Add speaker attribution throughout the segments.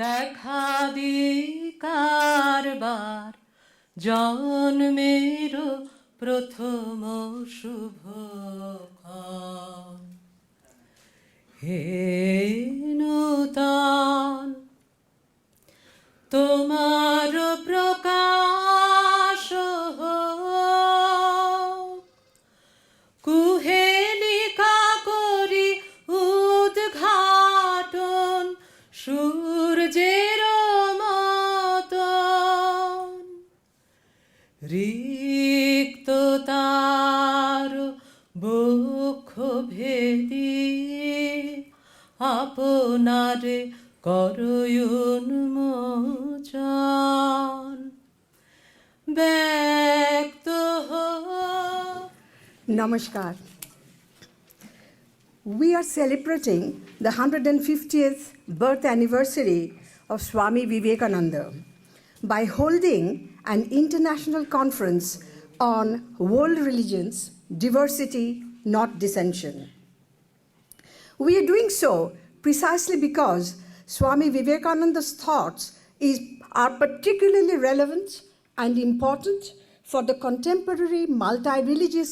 Speaker 1: দেখা দি কারবার জন্মের প্রথম শুভক্ষণ হে নূতন তোমার প্রকাশ কুহেলিকা করি উদ্ঘাটন সূর্যের মতন রিক্ত তার বক্ষ ভেদি আপনারে করুণমোচন ব্যক্ত
Speaker 2: Namaskar. We are celebrating the 150th birth anniversary of Swami Vivekananda by holding an international conference on world religions, diversity, not dissension. We are doing so precisely because Swami Vivekananda's thoughts are particularly relevant and important for the contemporary multi-religious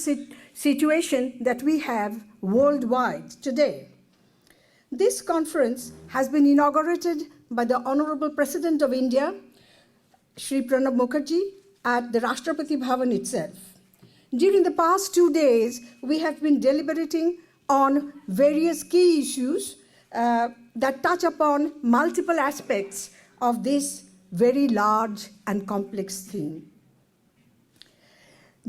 Speaker 2: situation that we have worldwide today. This conference has been inaugurated by the Honorable President of India, Shri Pranab Mukherjee, at the Rashtrapati Bhavan itself. During the past 2 days, we have been deliberating on various key issues that touch upon multiple aspects of this very large and complex theme.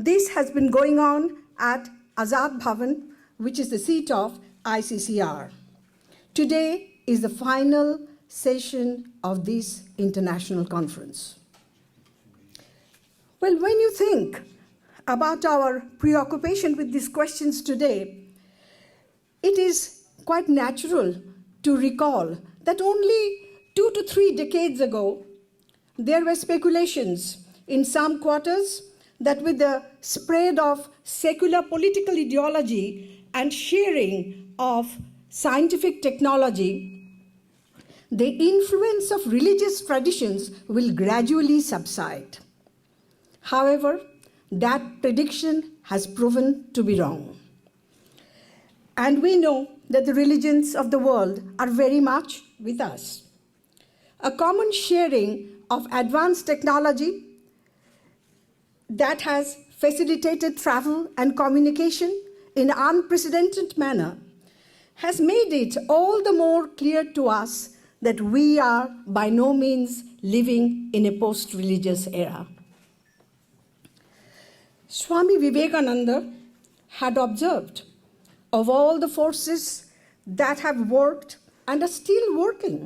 Speaker 2: This has been going on at Azad Bhavan, which is the seat of ICCR. Today is the final session of this international conference. Well, when you think about our preoccupation with these questions today, it is quite natural to recall that only 2 to 3 decades ago, there were speculations in some quarters that with the spread of secular political ideology and sharing of scientific technology, the influence of religious traditions will gradually subside. However, that prediction has proven to be wrong. And we know that the religions of the world are very much with us. A common sharing of advanced technology that has facilitated travel and communication in an unprecedented manner has made it all the more clear to us that we are by no means living in a post-religious era. Swami Vivekananda had observed of all the forces that have worked and are still working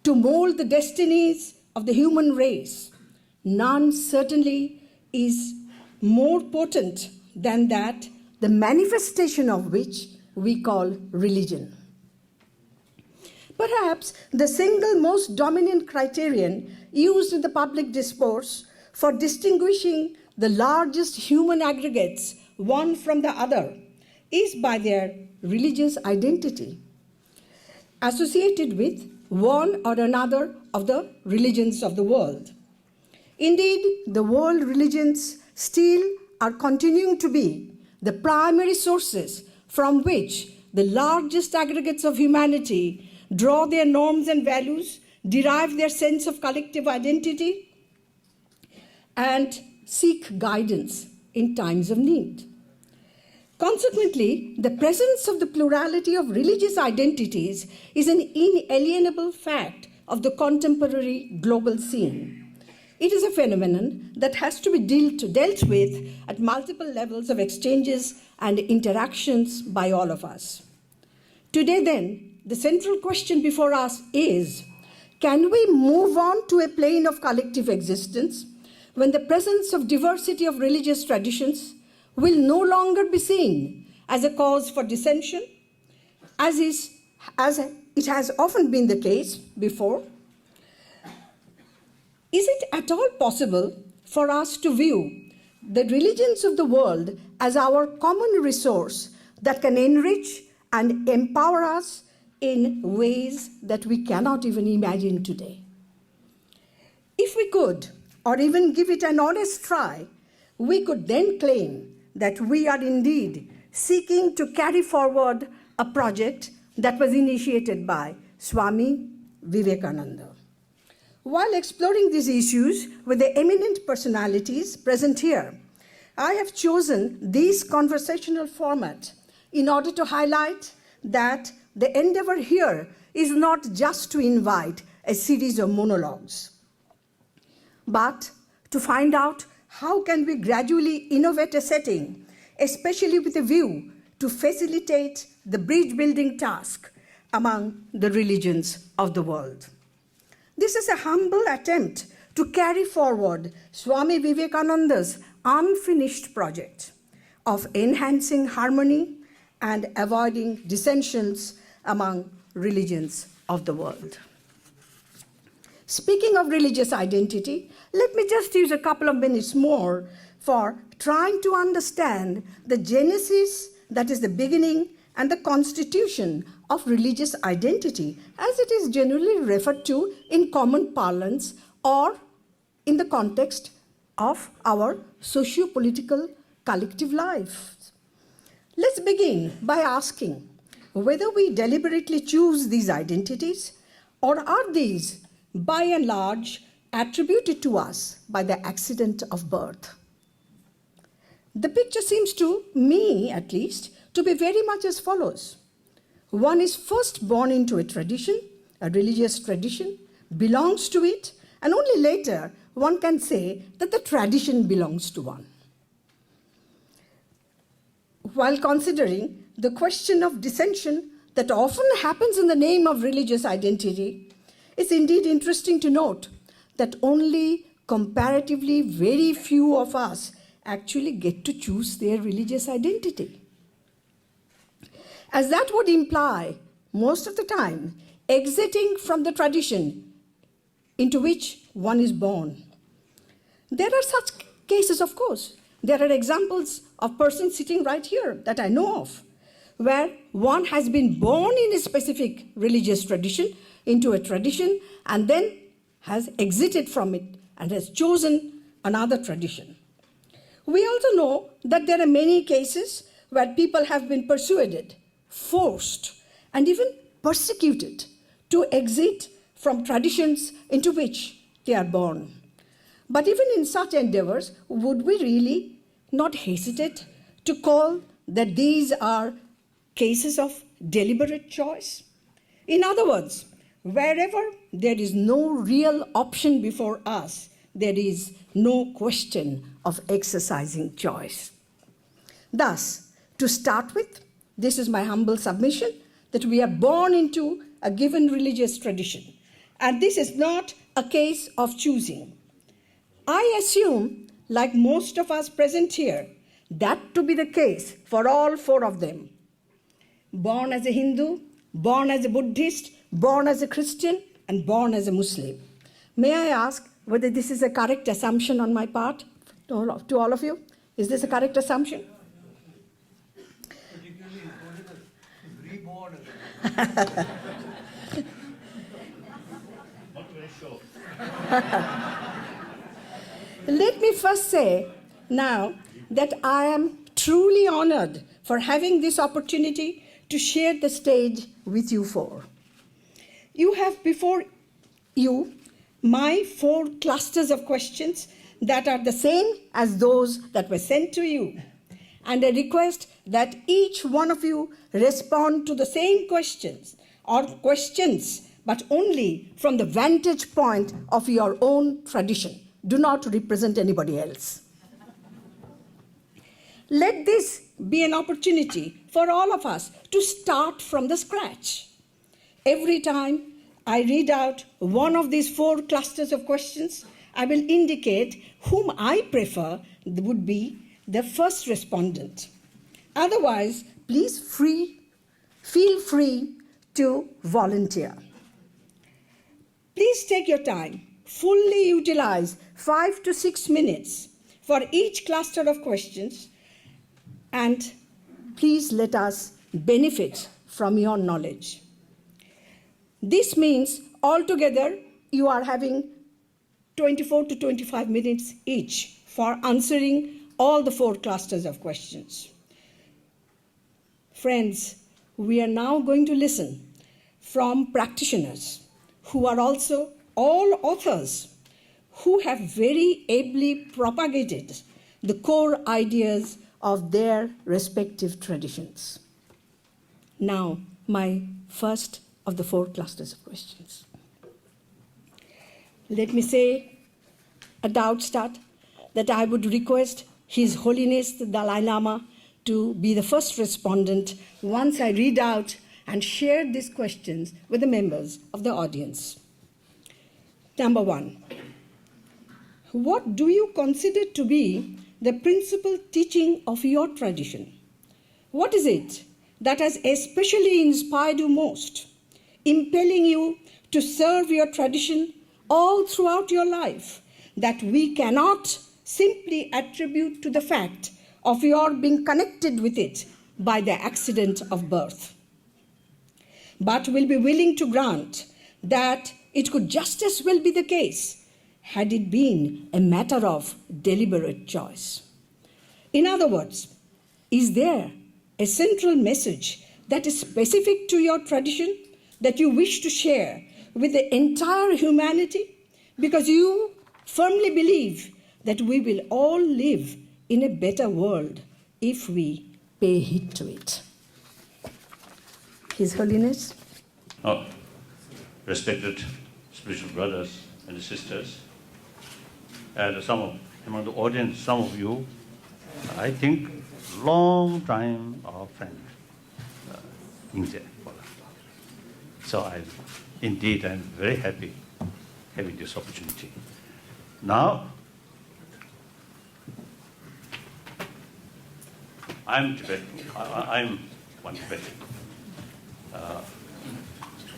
Speaker 2: to mold the destinies of the human race, none certainly is more potent than that, the manifestation of which we call religion. Perhaps the single most dominant criterion used in the public discourse for distinguishing the largest human aggregates one from the other is by their religious identity, associated with one or another of the religions of the world. Indeed, the world religions still are continuing to be the primary sources from which the largest aggregates of humanity draw their norms and values, derive their sense of collective identity, and seek guidance in times of need. Consequently, the presence of the plurality of religious identities is an inalienable fact of the contemporary global scene. It is a phenomenon that has to be dealt with at multiple levels of exchanges and interactions by all of us. Today then, the central question before us is, can we move on to a plane of collective existence when the presence of diversity of religious traditions will no longer be seen as a cause for dissension, as it has often been the case before? Is it at all possible for us to view the religions of the world as our common resource that can enrich and empower us in ways that we cannot even imagine today. If we could, or even give it an honest try, we could then claim that we are indeed seeking to carry forward a project that was initiated by Swami Vivekananda. While exploring these issues with the eminent personalities present here, I have chosen this conversational format in order to highlight that the endeavor here is not just to invite a series of monologues, but to find out how can we gradually innovate a setting, especially with a view to facilitate the bridge-building task among the religions of the world. This is a humble attempt to carry forward Swami Vivekananda's unfinished project of enhancing harmony and avoiding dissensions among religions of the world. Speaking of religious identity, let me just use a couple of minutes more for trying to understand the genesis, that is the beginning and the constitution of religious identity, as it is generally referred to in common parlance or in the context of our socio-political collective life. Let's begin by asking whether we deliberately choose these identities, or are these, by and large, attributed to us by the accident of birth. The picture seems to me, at least, to be very much as follows. One is first born into a tradition, a religious tradition, belongs to it, and only later one can say that the tradition belongs to one. While considering the question of dissension that often happens in the name of religious identity, it's indeed interesting to note that only comparatively very few of us actually get to choose their religious identity. As that would imply, most of the time, exiting from the tradition into which one is born. There are such cases, of course. There are examples of persons sitting right here that I know of, where one has been born in a specific religious tradition, into a tradition, and then has exited from it and has chosen another tradition. We also know that there are many cases where people have been persuaded, forced, and even persecuted to exit from traditions into which they are born. But even in such endeavors, would we really not hesitate to call that these are cases of deliberate choice? In other words, wherever there is no real option before us, there is no question of exercising choice. Thus, to start with, this is my humble submission that we are born into a given religious tradition, and this is not a case of choosing. I assume, like most of us present here, that to be the case for all four of them. Born as a Hindu, born as a Buddhist, born as a Christian, and born as a Muslim. May I ask whether this is a correct assumption on my part to all of you? Is this a correct assumption?
Speaker 3: Particularly reborn. Not very sure.
Speaker 2: Let me first say now that I am truly honored for having this opportunity to share the stage with you four. You have before you my 4 clusters of questions that are the same as those that were sent to you, and a request that each one of you respond to the same questions, but only from the vantage point of your own tradition. Do not represent anybody else. Let this be an opportunity for all of us to start from the scratch. Every time I read out one of these 4 clusters of questions, I will indicate whom I prefer would be the first respondent. Otherwise, please feel free to volunteer. Please take your time. Fully utilize 5 to 6 minutes for each cluster of questions, and please let us benefit from your knowledge. This means altogether you are having 24 to 25 minutes each for answering all the 4 clusters of questions. Friends, we are now going to listen from practitioners who are also all authors who have very ably propagated the core ideas of their respective traditions. Now, my first of the 4 clusters of questions. Let me say at the outstart that I would request His Holiness the Dalai Lama to be the first respondent once I read out and share these questions with the members of the audience. Number 1. What do you consider to be the principal teaching of your tradition? What is it that has especially inspired you most, impelling you to serve your tradition all throughout your life, that we cannot simply attribute to the fact of your being connected with it by the accident of birth, but will be willing to grant that it could just as well be the case had it been a matter of deliberate choice? In other words, is there a central message that is specific to your tradition that you wish to share with the entire humanity, because you firmly believe that we will all live in a better world if we pay heed to it? His Holiness.
Speaker 4: Oh, respected spiritual brothers and sisters, and among the audience, some of you, I think, long time our friend, India. So I'm very happy having this opportunity. Now, I'm Tibetan. I'm one Tibetan.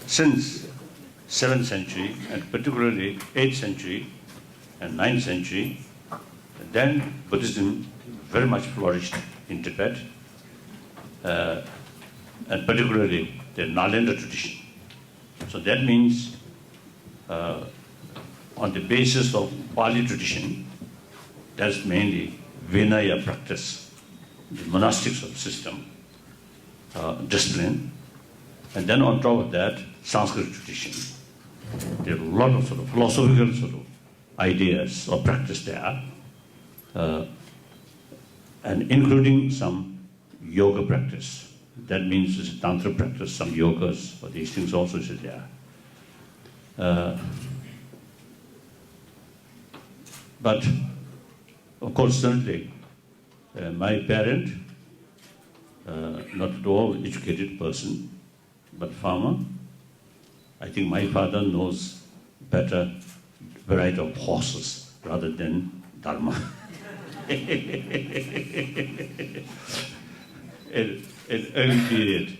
Speaker 4: Since 7th century, and particularly 8th century and 9th century, then Buddhism very much flourished in Tibet, and particularly the Nalanda tradition. So that means on the basis of Pali tradition, that's mainly Vinaya practice, the monastic sort of system, discipline, and then on top of that, Sanskrit tradition. There are a lot of sort of philosophical sort of ideas or practice there, and including some yoga practice. That means it's a tantra practice, some yogas, but these things also is there. But of course, certainly, my parent, not at all educated person, but farmer. I think my father knows better variety of horses rather than dharma. In early period,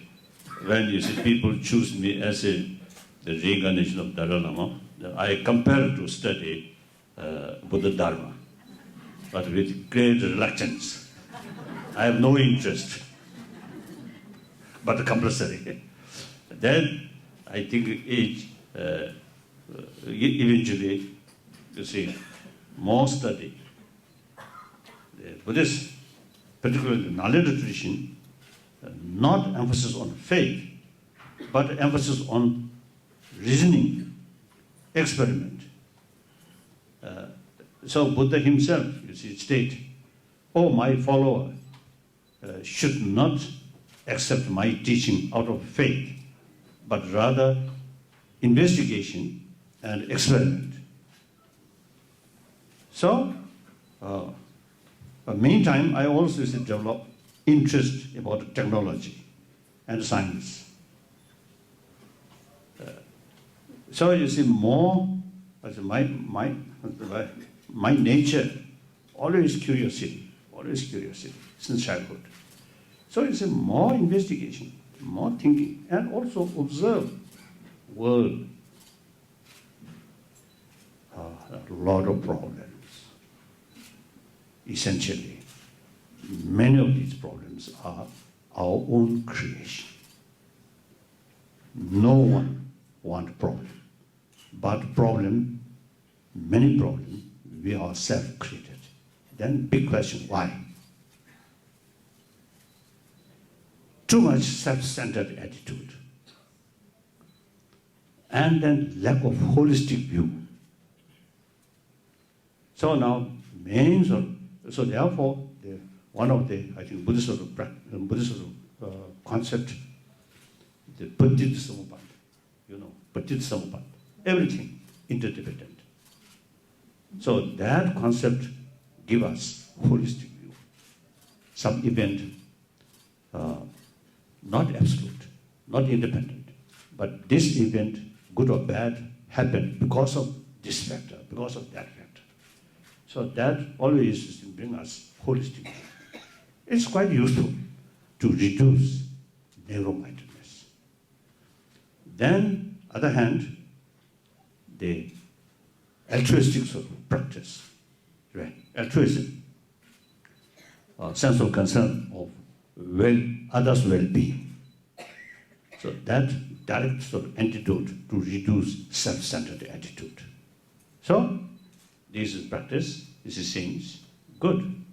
Speaker 4: when you see people choose me as the reincarnation of Dalai Lama, I compare to study Buddha Dharma, but with great reluctance. I have no interest, but compulsory. Then I think eventually, you see, more study. The Buddhist, particularly the Nalanda tradition, not emphasis on faith, but emphasis on reasoning, experiment. So Buddha himself, you see, state, "Oh, my follower should not accept my teaching out of faith, but rather investigation and experiment." So, meantime, I also develop interest about technology and science. So you see, more my nature, always curiosity since childhood. So you see, more investigation, more thinking, and also observe world. A lot of problems. Essentially, many of these problems are our own creation. No one want problem. But problem, many problems, we are self-created. Then big question, why? Too much self-centered attitude. And then lack of holistic view. So now, so therefore, one of the, I think, Buddhist concept, the Patit Samupad, Patit Samupad, everything interdependent. So that concept gives us holistic view. Some event, not absolute, not independent, but this event, good or bad, happened because of this factor, because of that factor. So that always brings us holistic view. It's quite useful to reduce narrow-mindedness. Then, other hand, the altruistic sort of practice, right? Altruism, sense of concern of others' well-being. So that direct sort of antidote to reduce self-centered attitude. So this is practice. This is things good,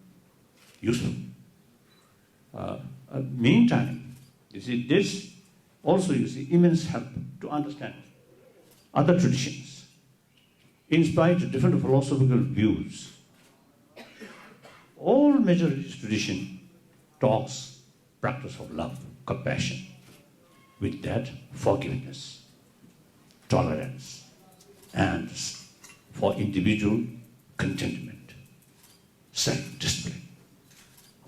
Speaker 4: useful. Meantime, you see, this also, you see, immense help to understand other traditions. In spite of different philosophical views, all major religious tradition talks practice of love, compassion, with that forgiveness, tolerance, and for individual contentment, self-discipline.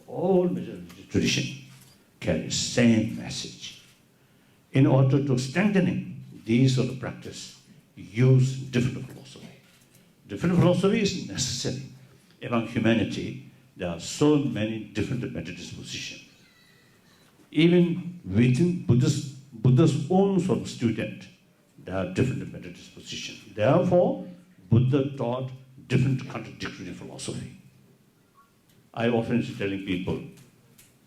Speaker 4: All major religious tradition carry the same message. In order to strengthening these sort of practice, use different philosophy. Different philosophy is necessary. Among humanity, there are so many different mental dispositions. Even within Buddha's own sort of student, there are different mental dispositions. Therefore, Buddha taught different contradictory philosophy. I often is telling people,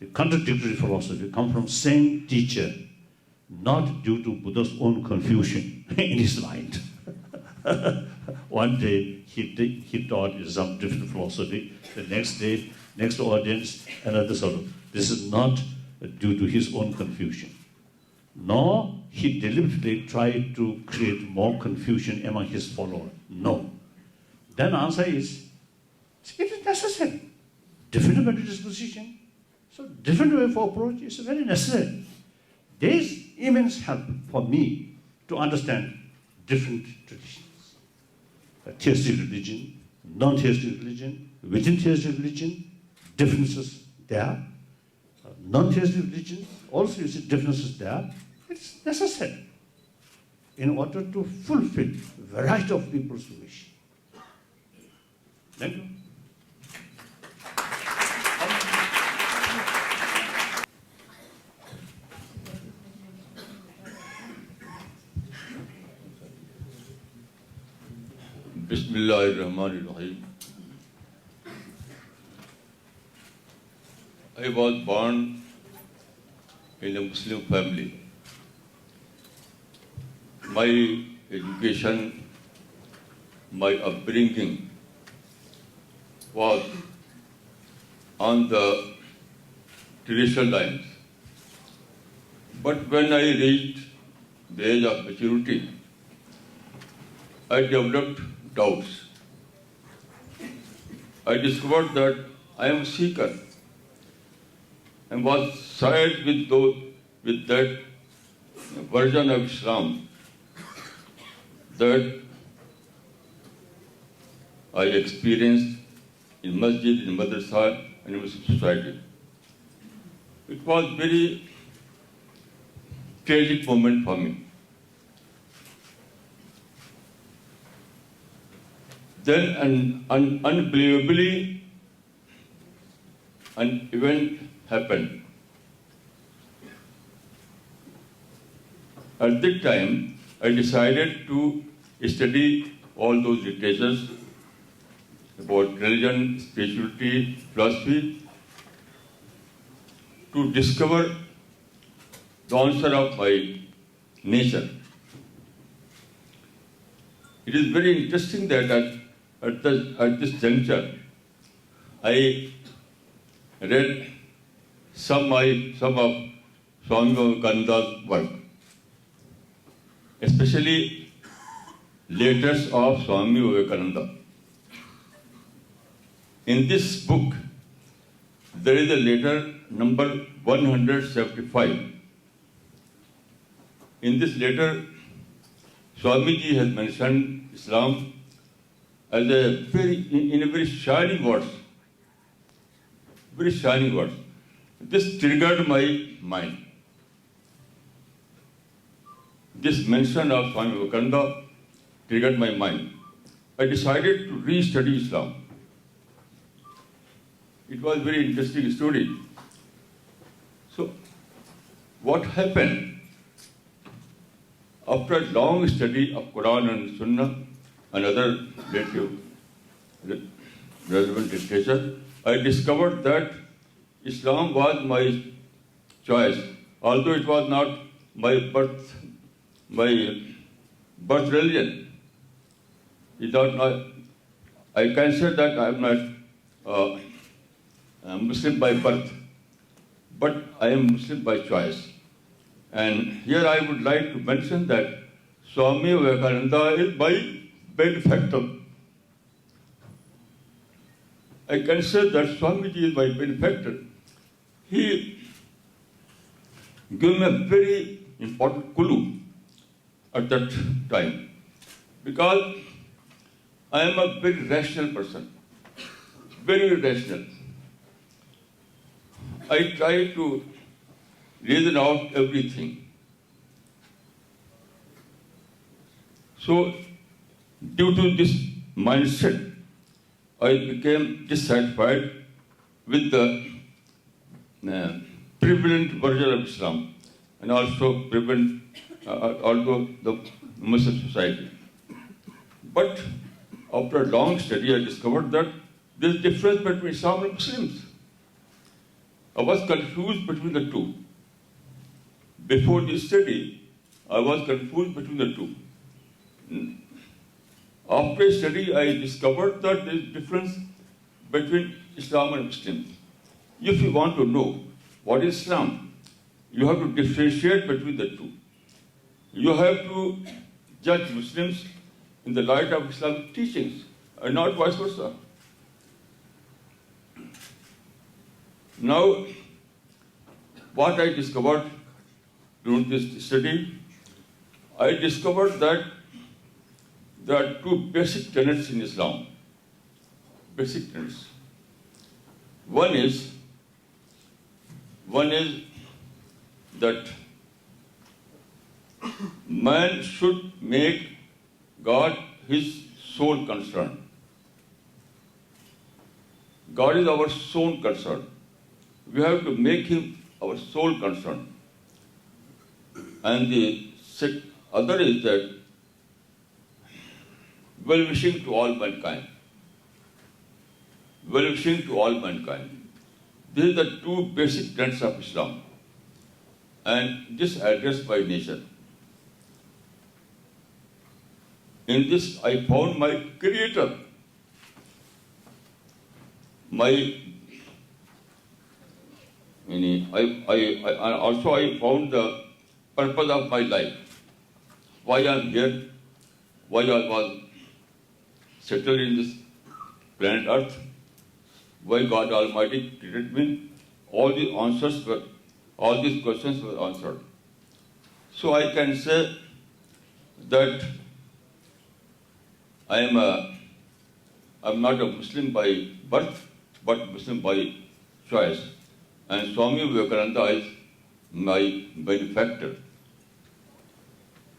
Speaker 4: the contradictory philosophy come from same teacher, not due to Buddha's own confusion in his mind. One day he taught some different philosophy. The next day, next audience, another sort of. This is not due to his own confusion. Nor he deliberately tried to create more confusion among his followers. No. Then answer is, it is necessary. Different mental disposition. So different way of approach is very necessary. There is immense help for me to understand different traditions. Theistic religion, non-theistic religion, within theistic religion, differences there. Non-theistic religion, also you see differences there. It's necessary in order to fulfill variety of people's wish. Thank you.
Speaker 5: Bismillahirrahmanirrahim. I was born in a Muslim family. My education, my upbringing was on the traditional lines. But when I reached the age of maturity, I developed doubts. I discovered that I am a seeker and was sided with that version of Islam that I experienced in masjid, in madrasa, and in Muslim society. It was a very tragic moment for me. Then unbelievably, an event happened. At that time, I decided to study all those literatures about religion, spirituality, philosophy, to discover the answer of my nature. it is very interesting that at this juncture, I read some of Swami Vivekananda's work, especially letters of Swami Vivekananda. In this book, there is a letter number 175. In this letter, Swamiji has mentioned Islam as in a very shining words. Very shining words. This triggered my mind. This mention of Swami Vivekananda triggered my mind. I decided to re-study Islam. It was a very interesting story. So, what happened? After a long study of Quran and Sunnah and other relevant literature, I discovered that Islam was my choice, although it was not my birth religion. I can say that I am not Muslim by birth, but I am Muslim by choice. And here I would like to mention that Swami Vivekananda is my benefactor. I can say that Swamiji is my benefactor. He gave me a very important clue at that time, because I am a very rational person, very rational. I try to reason out everything. So, due to this mindset, I became dissatisfied with the prevalent version of Islam and also the Muslim society. But after a long study, I discovered that there is a difference between Islam and Muslims. I was confused between the two. Before this study, I was confused between the two. After study, I discovered that there is a difference between Islam and Muslims. If you want to know what is Islam, you have to differentiate between the two. You have to judge Muslims in the light of Islamic teachings, and not vice versa. Now, what I discovered during this study, I discovered that there are two basic tenets in Islam. Basic tenets. One is that man should make God his sole concern. God is our sole concern. We have to make him our sole concern. And the other is that well-wishing to all mankind. Well-wishing to all mankind. These are the two basic tenets of Islam. And this addressed by nature. In this, I found my Creator. I found the purpose of my life. Why I am here, why I was settled in this planet Earth, why God Almighty created me. All these questions were answered. So I can say that I'm not a Muslim by birth, but Muslim by choice. And Swami Vivekananda is my benefactor.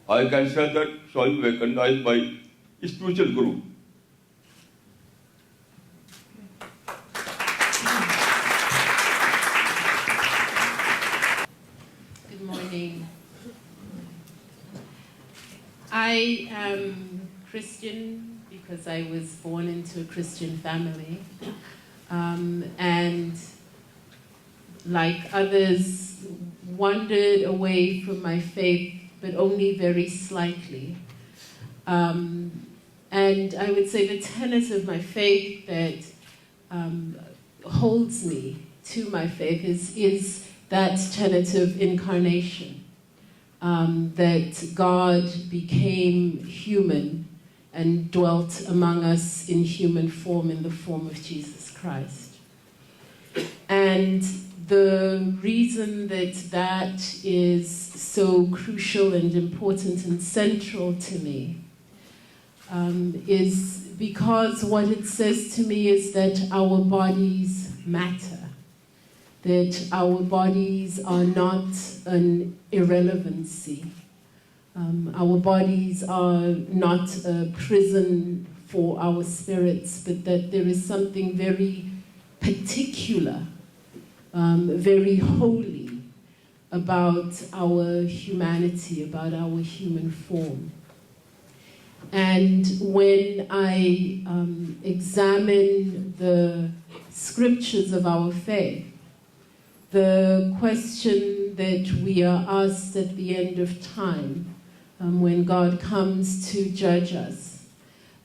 Speaker 5: I can say that Swami Vivekananda is my spiritual guru.
Speaker 6: Good morning. I am Christian because I was born into a Christian family. And like others, wandered away from my faith, but only very slightly. And I would say the tenet of my faith that holds me to my faith is that tenet of incarnation, that God became human and dwelt among us in human form, in the form of Jesus Christ. And the reason that that is so crucial and important and central to me is because what it says to me is that our bodies matter, that our bodies are not an irrelevancy. Our bodies are not a prison for our spirits, but that there is something very particular, very holy about our humanity, about our human form. And when I examine the scriptures of our faith, the question that we are asked at the end of time, when God comes to judge us,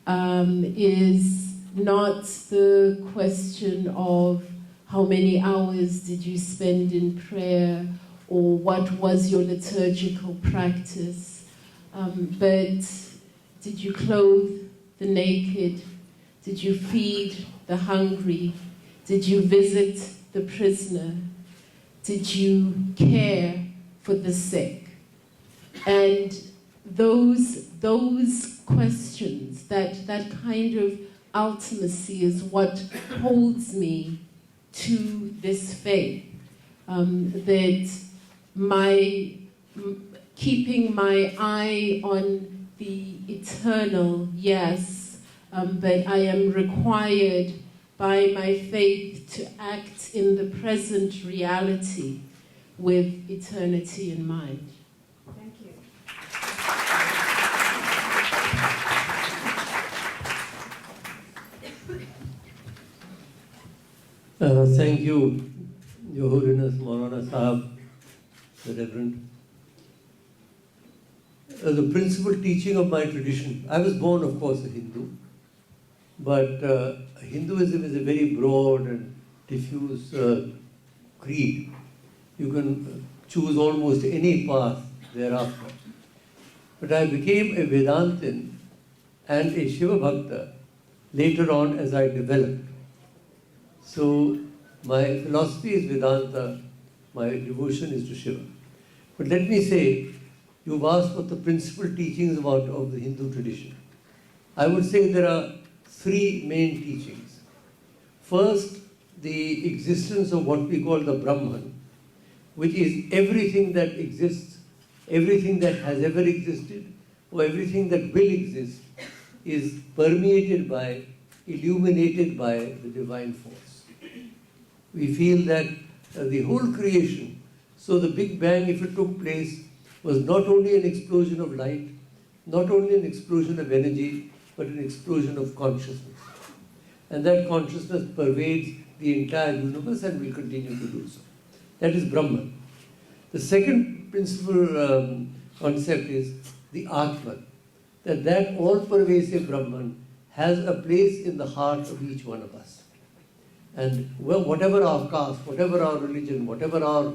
Speaker 6: is not the question of how many hours did you spend in prayer or what was your liturgical practice, but did you clothe the naked? Did you feed the hungry? Did you visit the prisoner? Did you care for the sick? And those questions, that kind of ultimacy is what holds me to this faith, that keeping my eye on the eternal, yes, but I am required by my faith to act in the present reality with eternity in mind.
Speaker 2: Thank you.
Speaker 3: Thank you, Your Holiness Maulana Sahib, the Reverend. The principal teaching of my tradition, I was born, of course, a Hindu, but Hinduism is a very broad and diffuse creed. You can choose almost any path thereafter. But I became a Vedantin and a Shiva Bhakta later on as I developed. So my philosophy is Vedanta, my devotion is to Shiva. But let me say, you've asked what the principal teachings of the Hindu tradition. I would say there are three main teachings. First, the existence of what we call the Brahman, which is everything that exists, everything that has ever existed, or everything that will exist, is permeated by, illuminated by the divine force. We feel that the whole creation, so the Big Bang, if it took place, was not only an explosion of light, not only an explosion of energy, but an explosion of consciousness. And that consciousness pervades the entire universe and will continue to do so. That is Brahman. The second principal concept is the Atman, that all-pervasive Brahman has a place in the heart of each one of us. And whatever our caste, whatever our religion, whatever our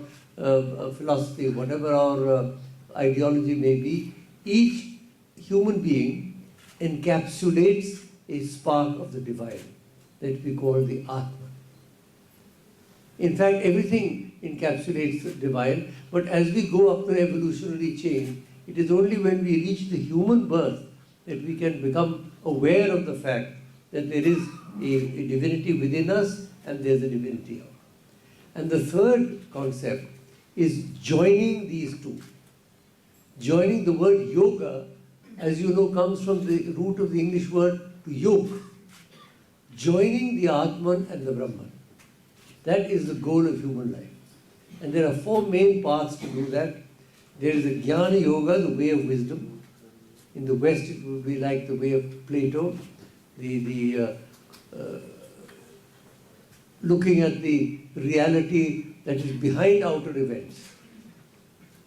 Speaker 3: philosophy, whatever our ideology may be, each human being encapsulates a spark of the divine that we call the Atman. In fact, everything encapsulates the divine, but as we go up the evolutionary chain, it is only when we reach the human birth that we can become aware of the fact that there is a divinity within us and there's a divinity out. And the third concept is joining these two. Joining, the word yoga, as you know, comes from the root of the English word to yoke. Joining the Atman and the Brahman. That is the goal of human life. And there are four main paths to do that. There is a Jnana Yoga, the way of wisdom. In the West, it would be like the way of Plato, looking at the reality that is behind outer events,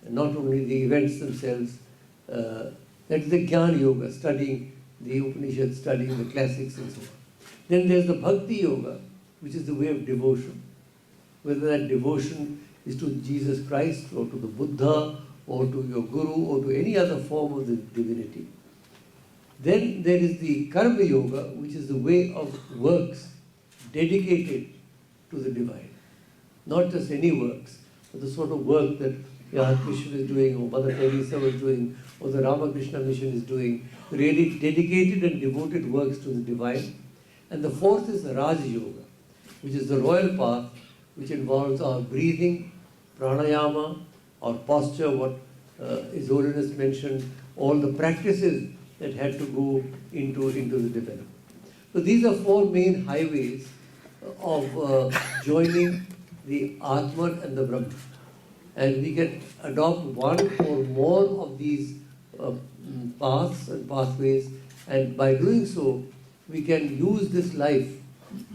Speaker 3: and not only the events themselves. That is the Jnana Yoga, studying the Upanishad studying, the classics and so on. Then there's the Bhakti Yoga, which is the way of devotion. Whether that devotion is to Jesus Christ or to the Buddha or to your Guru or to any other form of the divinity. Then there is the Karma Yoga, which is the way of works dedicated to the divine. Not just any works, but the sort of work that Yad Mission is doing, or Mother Teresa was doing, or the Ramakrishna Mission is doing, really dedicated and devoted works to the divine. And the fourth is the Raj Yoga, which is the royal path, which involves our breathing, pranayama, our posture, what His Holiness mentioned, all the practices that had to go into the development. So these are four main highways of joining the Atman and the Brahman. And we can adopt one or more of these paths and pathways, and by doing so, we can use this life,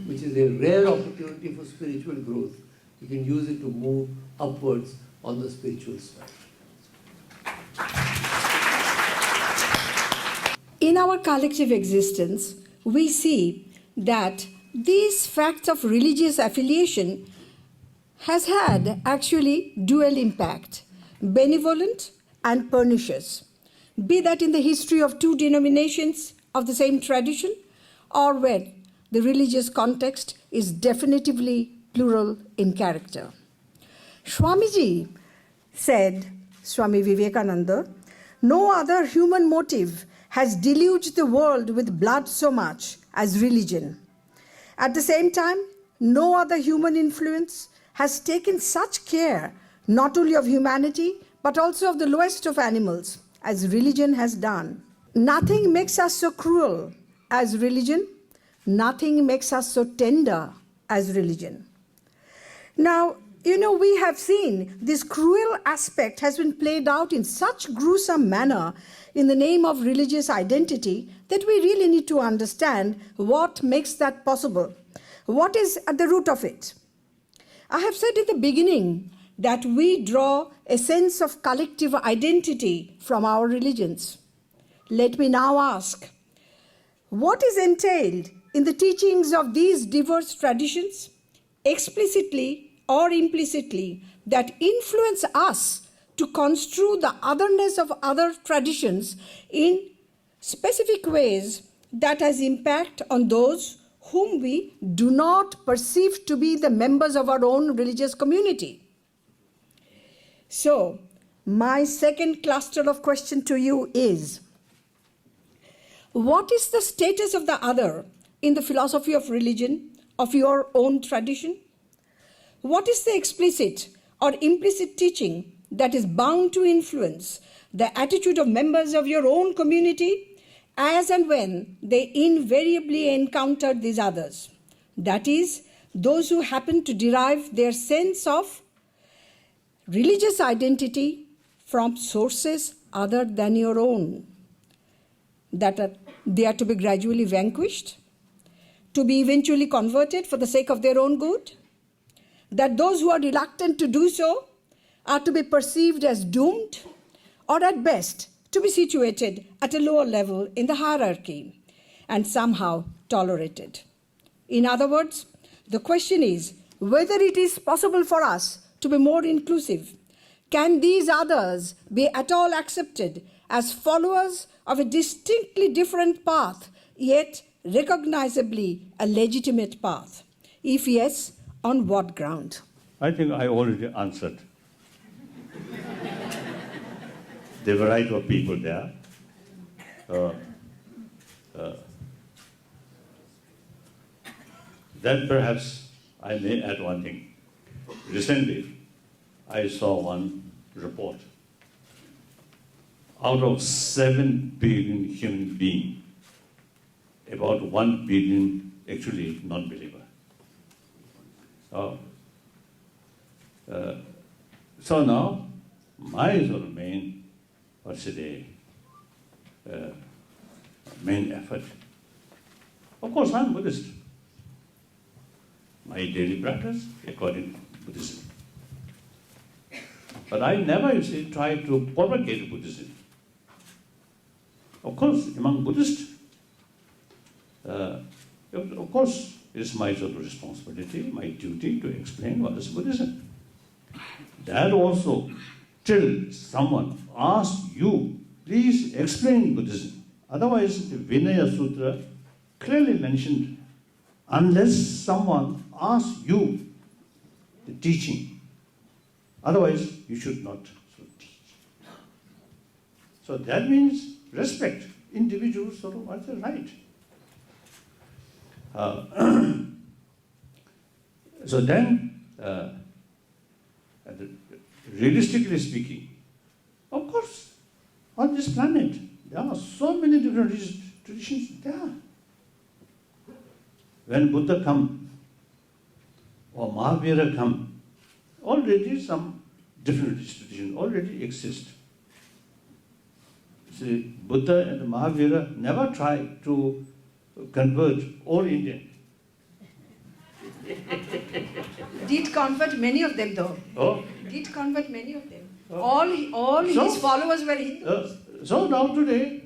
Speaker 3: which is a rare opportunity for spiritual growth. We can use it to move upwards on the spiritual side.
Speaker 2: In our collective existence, we see that these facts of religious affiliation has had actually dual impact, benevolent and pernicious, be that in the history of two denominations of the same tradition, or when the religious context is definitively plural in character. Swamiji said, Swami Vivekananda, no other human motive has deluged the world with blood so much as religion. At the same time, no other human influence has taken such care not only of humanity but also of the lowest of animals as religion has done. Nothing makes us so cruel as religion. Nothing makes us so tender as religion. Now, we have seen this cruel aspect has been played out in such gruesome manner in the name of religious identity that we really need to understand what makes that possible. What is at the root of it? I have said at the beginning that we draw a sense of collective identity from our religions. Let me now ask, what is entailed in the teachings of these diverse traditions, explicitly or implicitly, that influence us to construe the otherness of other traditions in specific ways that has impact on those whom we do not perceive to be the members of our own religious community? So, my second cluster of question to you is, what is the status of the other in the philosophy of religion of your own tradition? What is the explicit or implicit teaching that is bound to influence the attitude of members of your own community as and when they invariably encounter these others? That is, those who happen to derive their sense of religious identity from sources other than your own. That they are to be gradually vanquished, to be eventually converted for the sake of their own good, that those who are reluctant to do so are to be perceived as doomed, or at best to be situated at a lower level in the hierarchy and somehow tolerated. In other words, the question is whether it is possible for us to be more inclusive. Can these others be at all accepted as followers of a distinctly different path, yet recognizably a legitimate path? If yes, on what ground?
Speaker 4: I think I already answered. The variety of people there. Then perhaps I may add one thing. Recently, I saw one report. Out of 7 billion human beings, about 1 billion actually non-believer. So now, my sort of main effort. Of course, I'm Buddhist. My daily practice according to Buddhism. But I never, try to propagate Buddhism. Of course, among Buddhists, of course, it is my sort of responsibility, my duty to explain what is Buddhism. That also, till someone asks you, please explain Buddhism. Otherwise, the Vinaya Sutra clearly mentioned, unless someone asks you the teaching, otherwise you should not teach. So that means respect individuals sort of what's the right. So then, realistically speaking, of course, on this planet, there are so many different traditions there. When Buddha come, or Mahavira come, already some different traditions already exist. See, Buddha and Mahavira never tried to convert all Indian.
Speaker 2: Did convert many of them though.
Speaker 4: Oh?
Speaker 2: Did convert many of them.
Speaker 4: Oh.
Speaker 2: All his followers were Hindus.
Speaker 4: So now today,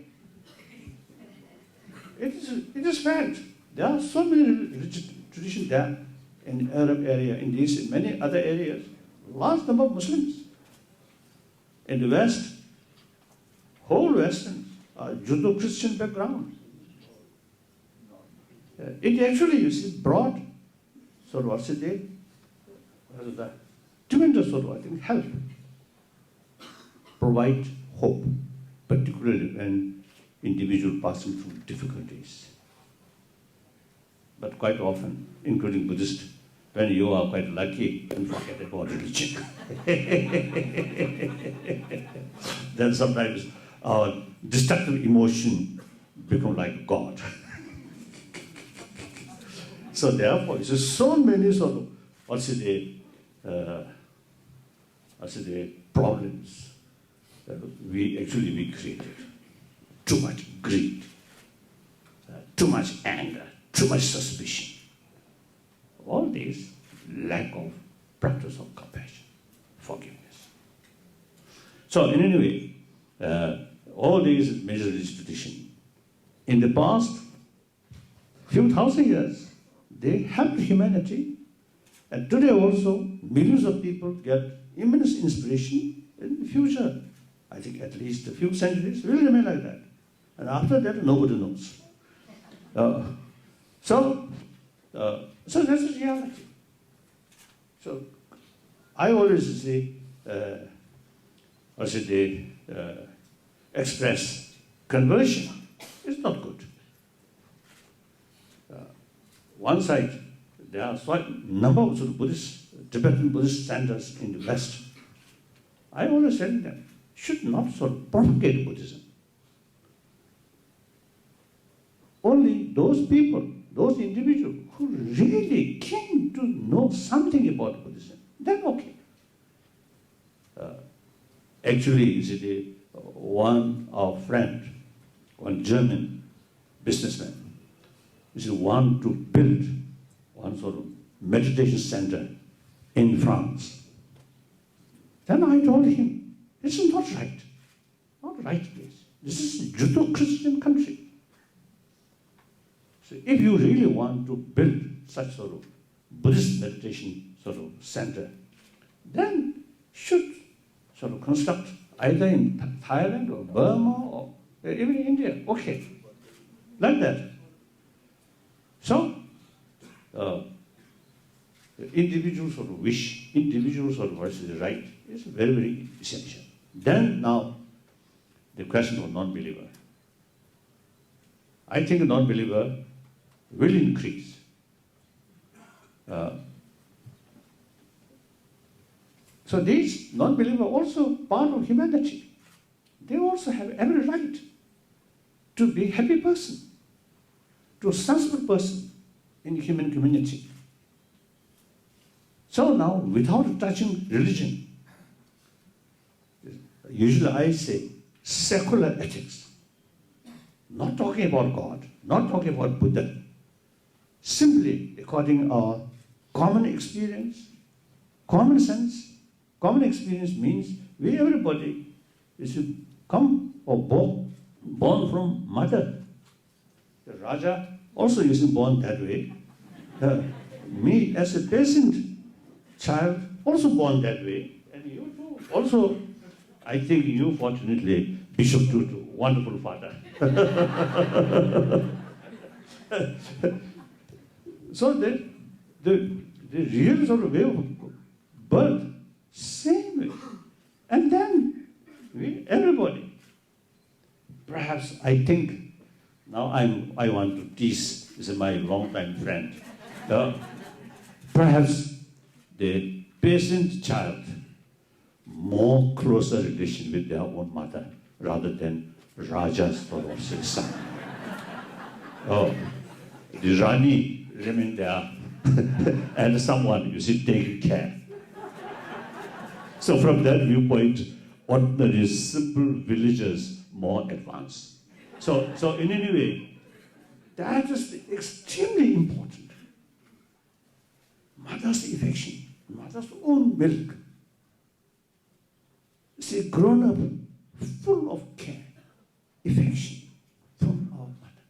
Speaker 4: it is fact. There are so many religious traditions there in the Arab area, in these, in many other areas. Large number of Muslims. In the West, whole Western, Judeo-Christian background. It actually, you see, brought sort of, what's it, tremendous sort of, I think, help. Provide hope, particularly when individual passing through difficulties. But quite often, including Buddhist, when you are quite lucky, and forget about religion. Then sometimes our destructive emotion become like God. So therefore, it's so many sort of, problems that we created. Too much greed, too much anger, too much suspicion. All these lack of practice of compassion, forgiveness. So in any way, all these major religious traditions, in the past few thousand years, they helped humanity, and today also millions of people get immense inspiration. In the future, I think at least a few centuries will remain like that, and after that nobody knows. So that's the reality. So I always say, express conversion is not good. One side, there are a number of sort of Buddhist, Tibetan Buddhist centers in the West. I always tell them, should not sort of propagate Buddhism. Only those people, those individuals who really came to know something about Buddhism, then okay. Actually, one our friend, one German businessman, want to build one sort of meditation center in France. Then I told him, this is not right place. This is a Judeo-Christian country. So if you really want to build such sort of Buddhist meditation sort of center, then should sort of construct either in Thailand or Burma or even India. Okay, like that. So, individual sort of wish, individual sort of what is the right is very, very essential. Then now, the question of non-believer. I think a non-believer will increase. So these non-believers are also part of humanity. They also have every right to be a happy person, to a sensible person in the human community. So now, without touching religion, usually I say secular ethics, not talking about God, not talking about Buddha, simply according to our common experience, common sense. Common experience means we everybody is come or born from mother. The Raja also isn't born that way. Me as a peasant child, also born that way. And you too. Also, I think you, fortunately, Bishop Tutu, wonderful father. So that the real sort of way of birth, same way. And then everybody. Perhaps I think now I want to tease. This is my longtime friend. Perhaps the peasant child more closer relation with their own mother rather than Raja's sort of son. The Rani remain there and someone you see taking care. So from that viewpoint, ordinary simple villagers more advanced. So in any way, that is extremely important. Mother's affection, mother's own milk. She grown up full of care, affection from our mother.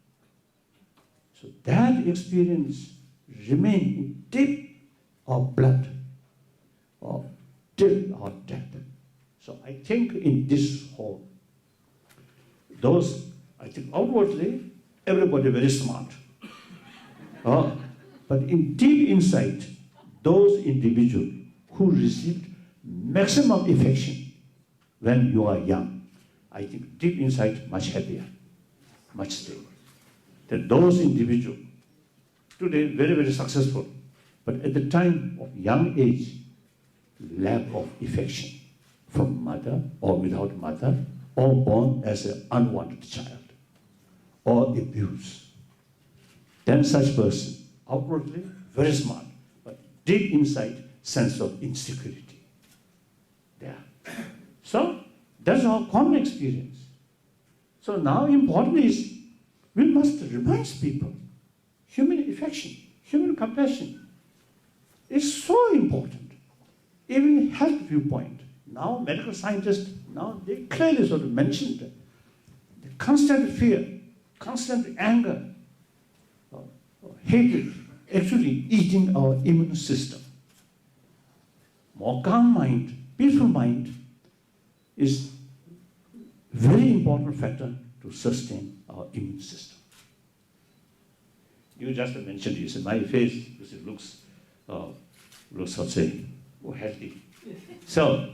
Speaker 4: So that experience remains in deep our blood or till our death. So I think in this whole, I think outwardly, everybody very smart. But in deep inside, those individuals who received maximum affection when you are young, I think deep inside much happier, much stable. That those individuals, today very, very successful, but at the time of young age, lack of affection from mother or without mother, or born as an unwanted child, or abused. Then such person, outwardly very smart, but deep inside, sense of insecurity. There. So that's our common experience. So now important is we must remind people human affection, human compassion is so important. Even health viewpoint. Now medical scientists, now they clearly sort of mentioned the constant fear, constant anger, hatred, actually eating our immune system. More calm mind, peaceful mind is very important factor to sustain our immune system. You just mentioned, you said, my face, you said, looks, let's say, healthy. So,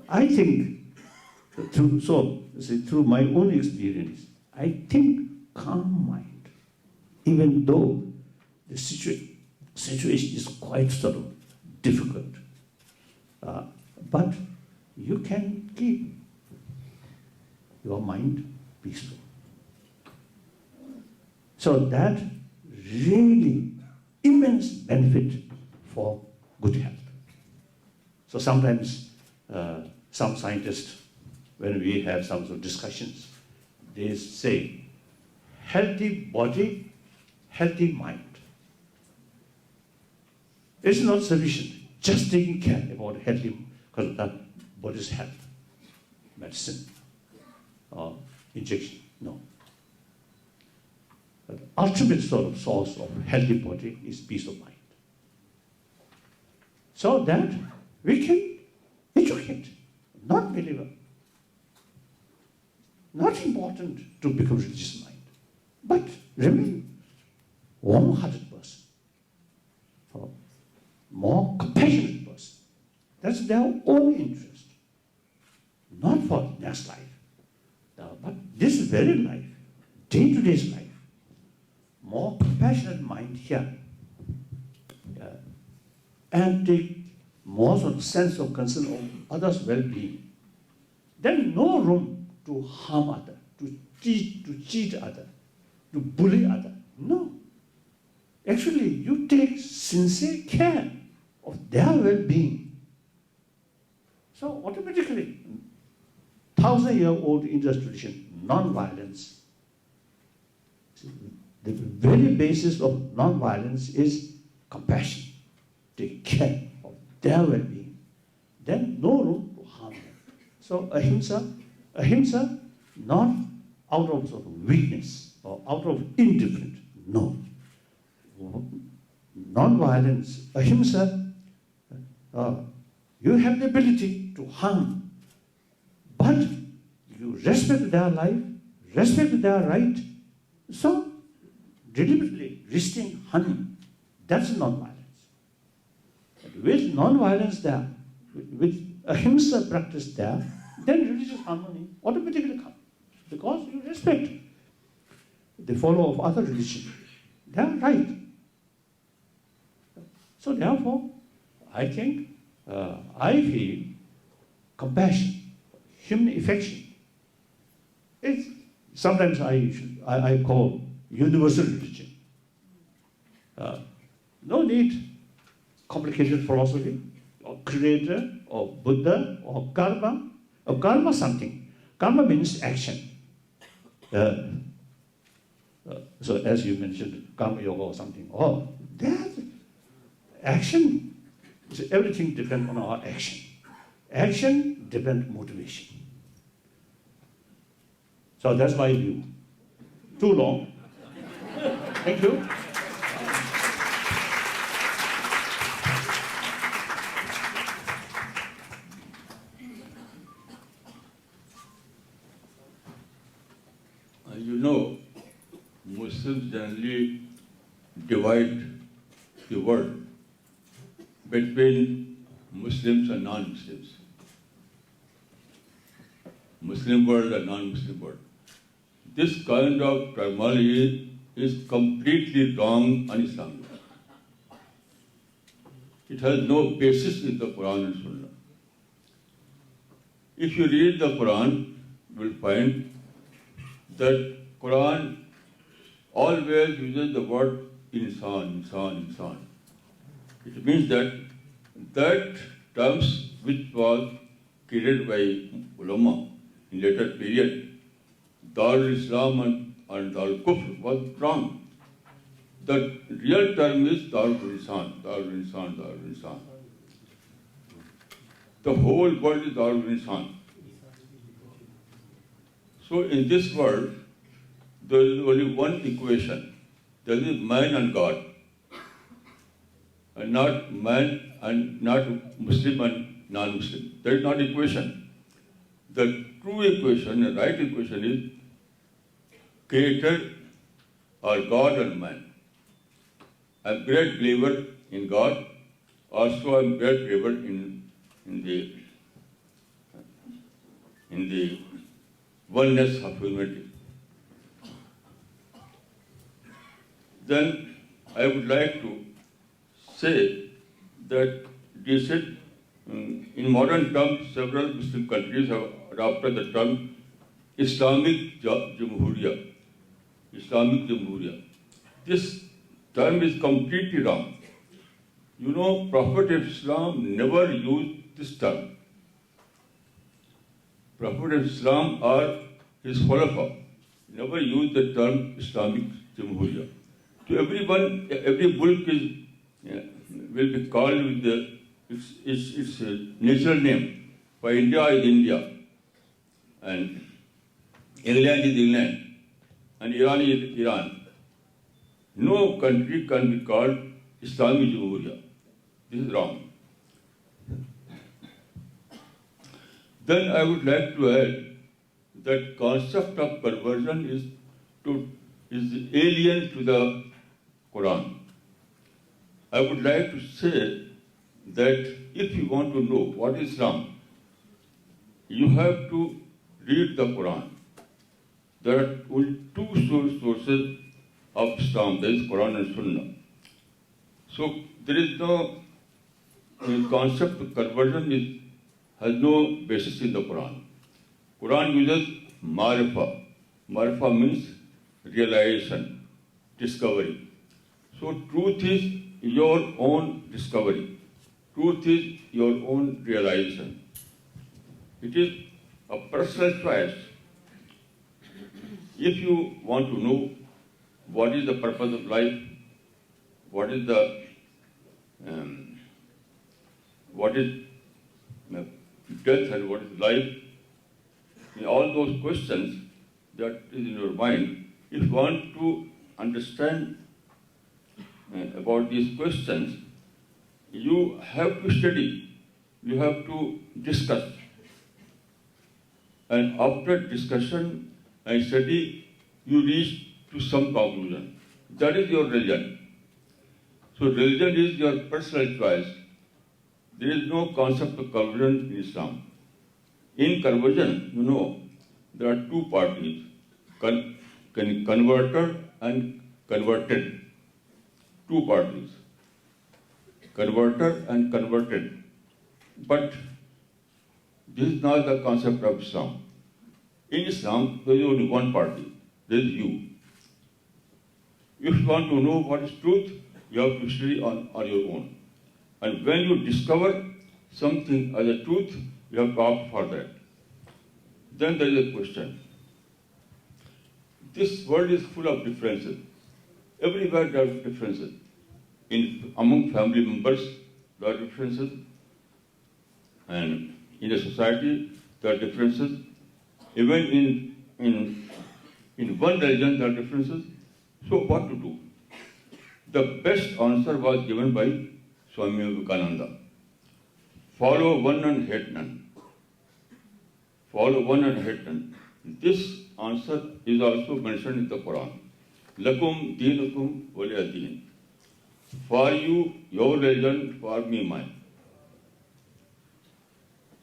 Speaker 4: I think, through my own experience, I think calm mind, even though the situation is quite sort of difficult, but you can keep your mind peaceful. So that really immense benefit for good health. So sometimes some scientists, when we have some sort of discussions, they say, healthy body, healthy mind. It's not sufficient just taking care about healthy, because that body's health, medicine, or injection, no. But the ultimate sort of source of healthy body is peace of mind. So that we can educate non-believer. Not important to become religious mind, but remain warm-hearted person, more compassionate person. That's their own interest, not for next life, but this very life, day-to-day life. More compassionate mind here, and take more sort of sense of concern of others' well-being. Then no room to harm others, to cheat others, to bully others. No. Actually, you take sincere care of their well-being. So automatically, 1,000-year-old Indian tradition, non-violence. The very basis of non-violence is compassion. Take care of their well-being. Then no room to harm them. So ahimsa, not out of sort of weakness or out of indifference. No. Non-violence, ahimsa, you have the ability to harm, but you respect their life, respect their right, so deliberately restrain harming. That's non-violence. With non-violence there, with ahimsa practice there, then religious harmony automatically comes. Because you respect the follower of other religion. They are right. So therefore, I think, I feel compassion, human affection. It's sometimes I call universal religion. No need complicated philosophy, or creator, or Buddha, or karma something. Karma means action. So as you mentioned, karma yoga or something. Oh, that action. So everything depends on our action. Action depends on motivation. So that's my view. Too long. Thank you.
Speaker 5: You know, Muslims generally divide the world between Muslims and non-Muslims. Muslim world and non-Muslim world. This kind of terminology is completely wrong and Islamic. It has no basis in the Quran and Sunnah. If you read the Quran, you will find that Quran always uses the word insan, insan, insan. It means that terms which was created by ulama in later period, Darul Islam and Darul Kufr was wrong. The real term is Darul Insan, Darul Insan, Darul Insan. The whole world is Darul Insan. So in this world, there is only one equation. There is man and God, and not man and not Muslim and non-Muslim. That is not equation. The true equation, the right equation is Creator or God and man. I'm a great believer in God. Also, I'm a great believer in the oneness of humanity. Then I would like to say that in modern terms, several Muslim countries have adopted the term Islamic Jamhuriya. Islamic Jamhuriya. This term is completely wrong. You know, Prophet of Islam never used this term. Prophet of Islam or his Khulafa never used the term Islamic Jamhuriya. To everyone, every mulk will be called with its natural name. For India is India, and England is England, and Iran is Iran. No country can be called Islamic Jamhuriya. This is wrong. Then I would like to add that concept of perversion is alien to the Quran. I would like to say that if you want to know what is Islam, you have to read the Quran. There are only two sources of Islam, that is Quran and Sunnah. So there is no concept of conversion has no basis in the Quran. Quran uses marifa. Marifa means realization, discovery. So truth is your own discovery. Truth is your own realization. It is a personal choice. If you want to know what is the purpose of life, what is death and what is life, in all those questions, that is in your mind, if you want to understand about these questions, you have to study, you have to discuss. And after discussion and study, you reach to some conclusion. That is your religion. So religion is your personal choice. There is no concept of conversion in Islam. In conversion, you know, there are two parties, converter and converted. Two parties, converter and converted. But this is not the concept of Islam. In Islam, there is only one party, there is you. If you want to know what is truth, you have to study on your own. And when you discover something as a truth, you have to opt for that. Then there is a question. This world is full of differences. Everywhere there are differences. Among family members, there are differences. And in a society, there are differences. Even in one religion, there are differences. So what to do? The best answer was given by Swami Vivekananda. Follow one and hate none. Follow one and hate none. This answer is also mentioned in the Quran. Lakum deenukum waliya deen. For you, your religion, for me, mine.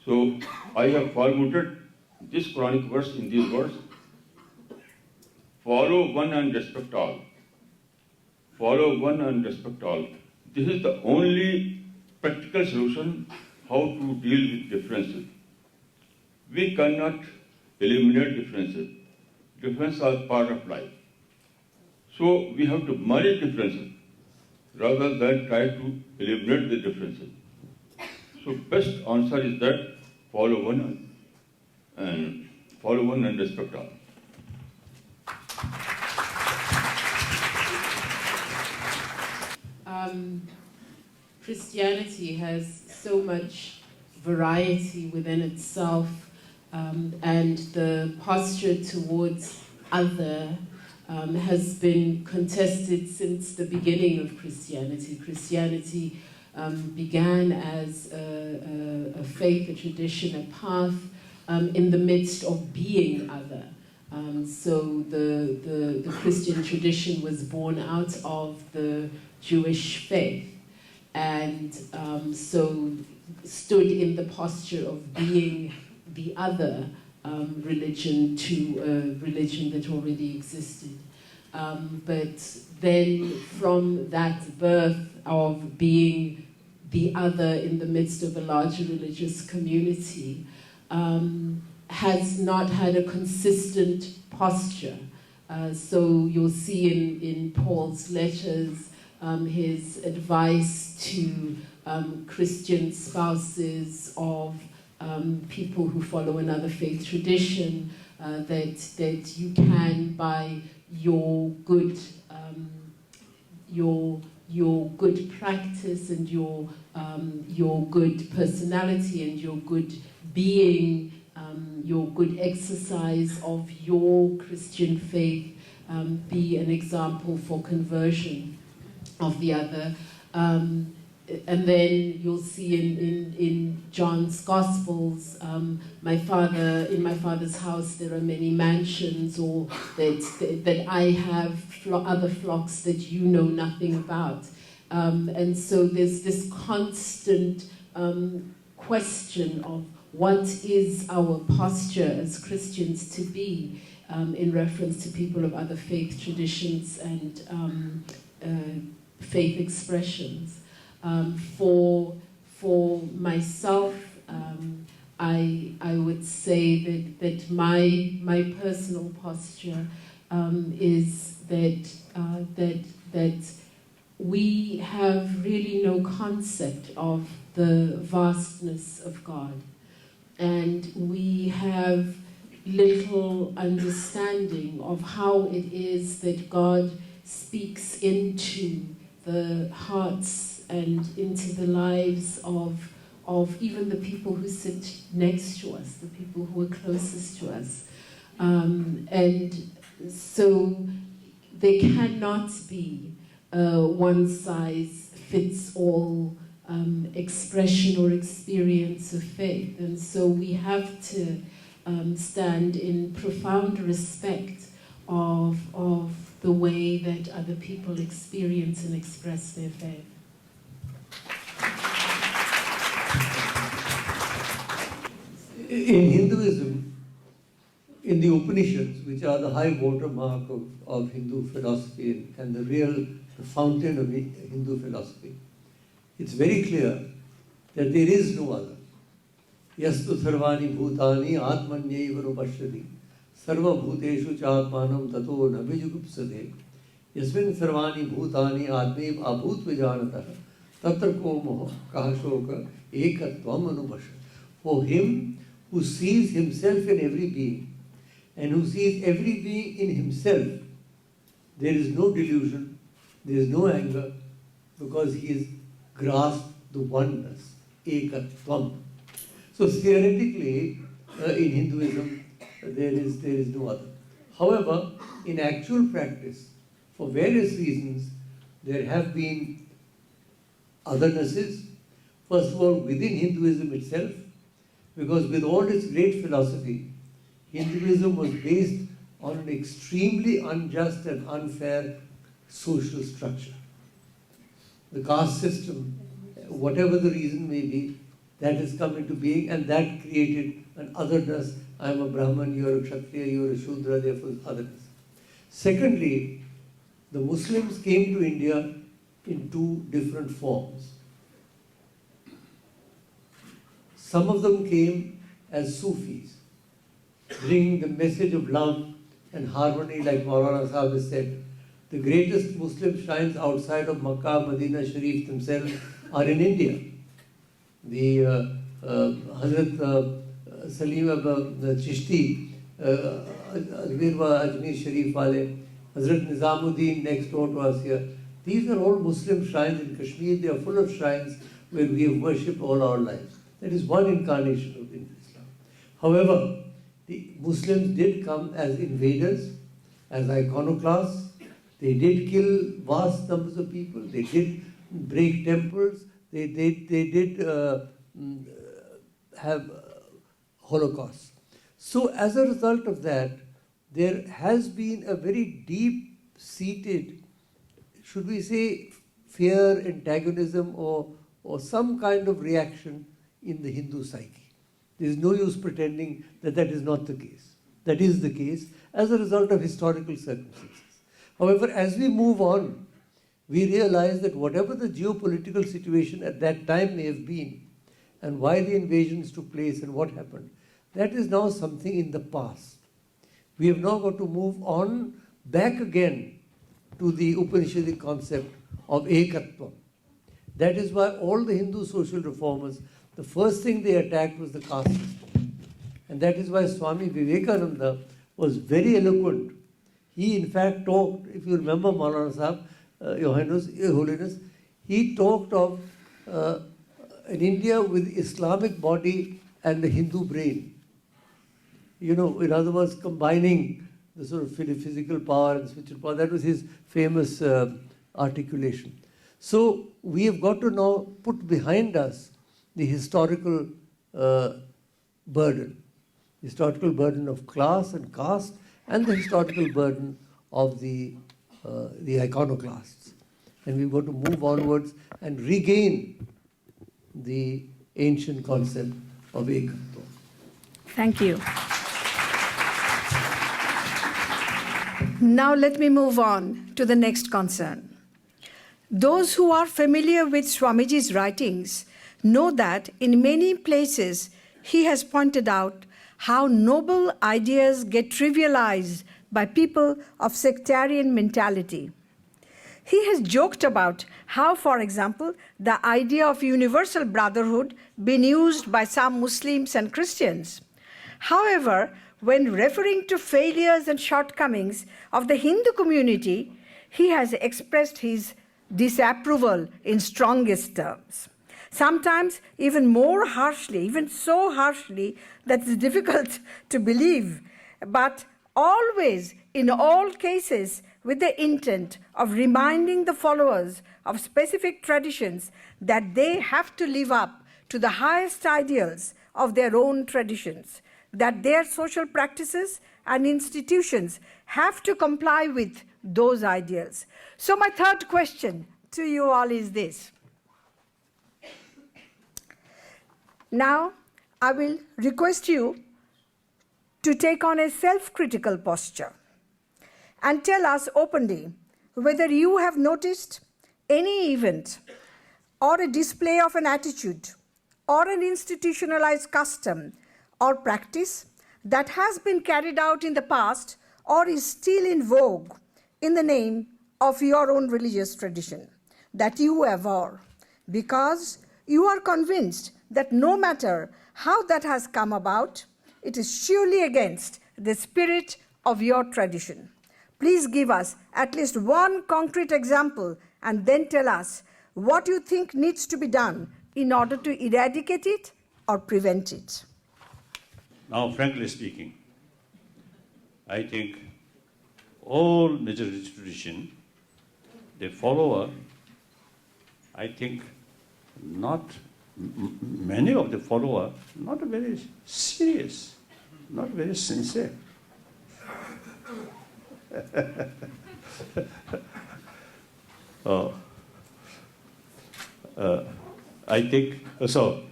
Speaker 5: So I have formulated this Quranic verse in these words. Follow one and respect all. Follow one and respect all. This is the only practical solution how to deal with differences. We cannot eliminate differences. Differences are part of life. So we have to manage differences rather than try to eliminate the differences. So best answer is that follow one and respect all.
Speaker 6: Christianity has so much variety within itself, and the posture towards other has been contested since the beginning of Christianity. Christianity began as a faith, a tradition, a path in the midst of being other. So the Christian tradition was born out of the Jewish faith, and so stood in the posture of being the other religion to a religion that already existed. But then from that birth of being the other in the midst of a larger religious community, has not had a consistent posture. So you'll see in Paul's letters his advice to Christian spouses of people who follow another faith tradition, that you can, by your good practice and your good personality and your good being, your good exercise of your Christian faith, be an example for conversion of the other. And then you'll see in John's Gospels, in my father's house there are many mansions, or that I have other flocks that you know nothing about. And so there's this constant question of what is our posture as Christians to be in reference to people of other faith traditions and faith expressions. For myself, I would say that my personal posture is that we have really no concept of the vastness of God, and we have little understanding of how it is that God speaks into the hearts and into the lives of even the people who sit next to us, the people who are closest to us. And so there cannot be a one-size-fits-all expression or experience of faith. And so we have to stand in profound respect of the way that other people experience and express their faith.
Speaker 3: In Hinduism, in the Upanishads, which are the high watermark of Hindu philosophy and the fountain of Hindu philosophy, it's very clear that there is no other. Yastu sarvani bhutani atmanyaiva rupashyati sarva bhuteshu chātmanam tato nabhijugupsade yasmin sarvani bhutani atmev abhut vijanatah tatra ko moha kahashoka ekatvam anupashyati. For him who sees himself in every being and who sees every being in himself, there is no delusion, there is no anger, because he has grasped the oneness, ekatvam. So theoretically, in Hinduism, there is no other. However, in actual practice, for various reasons, there have been othernesses. First of all, within Hinduism itself, because with all its great philosophy, Hinduism was based on an extremely unjust and unfair social structure. The caste system, whatever the reason may be, that has come into being, and that created an otherness. I am a Brahman, you are a Kshatriya, you are a Shudra, therefore otherness. Secondly, the Muslims came to India in two different forms. Some of them came as Sufis, bringing the message of love and harmony, like Maulana Sahib has said. The greatest Muslim shrines outside of Makkah, Medina Sharif themselves are in India. The Hazrat Salim Chishti, Ajmer Sharif Wale, Hazrat Nizamuddin next door to us here. These are all Muslim shrines in Kashmir. They are full of shrines where we have worshipped all our lives. That is one incarnation of Islam. However, the Muslims did come as invaders, as iconoclasts. They did kill vast numbers of people. They did break temples. They did have Holocaust. So as a result of that, there has been a very deep-seated, should we say, fear, antagonism, or some kind of reaction in the Hindu psyche. There is no use pretending that that is not the case. That is the case as a result of historical circumstances. However, as we move on, we realize that whatever the geopolitical situation at that time may have been, and why the invasions took place and what happened, that is now something in the past. We have now got to move on back again to the Upanishadic concept of ekatvam. That is why all the Hindu social reformers, the first thing they attacked was the caste system. And that is why Swami Vivekananda was very eloquent. He in fact talked, if you remember Maulana Sahib, Your Holiness, he talked of an India with Islamic body and the Hindu brain. You know, in other words, combining the sort of physical power and spiritual power. That was his famous articulation. So we have got to now put behind us the historical burden of class and caste, and the historical burden of the iconoclasts. And we've got to move onwards and regain the ancient concept of ekatva.
Speaker 2: Thank you. Now let me move on to the next concern. Those who are familiar with Swamiji's writings know that in many places he has pointed out how noble ideas get trivialized by people of sectarian mentality. He has joked about how, for example, the idea of universal brotherhood been used by some Muslims and Christians. However, when referring to failures and shortcomings of the Hindu community, he has expressed his disapproval in strongest terms. Sometimes even more harshly, even so harshly that it's difficult to believe. but always, in all cases, with the intent of reminding the followers of specific traditions that they have to live up to the highest ideals of their own traditions, that their social practices and institutions have to comply with those ideals. So my third question to you all is this. Now, I will request you to take on a self-critical posture and tell us openly whether you have noticed any event or a display of an attitude or an institutionalized custom or practice that has been carried out in the past or is still in vogue in the name of your own religious tradition that you abhor, because you are convinced that no matter how that has come about, it is surely against the spirit of your tradition. Please give us at least one concrete example and then tell us what you think needs to be done in order to eradicate it or prevent it.
Speaker 4: Now, frankly speaking, I think all major religious tradition, the follower, I think many of the followers, not very serious, not very sincere. I think so.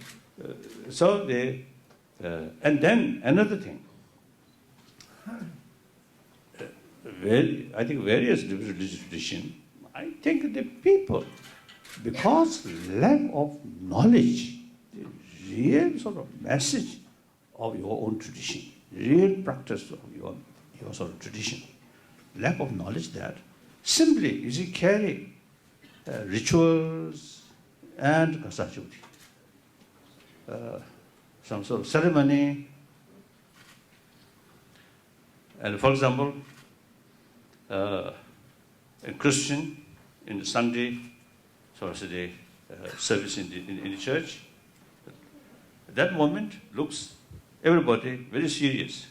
Speaker 4: And then another thing. I think various religious traditions, I think the people, because lack of knowledge, the real sort of message of your own tradition, real practice of your sort of tradition, lack of knowledge that simply you carry rituals and kasachuti, some sort of ceremony. And for example, a Christian in the Sunday service in the church, at that moment looks everybody very serious.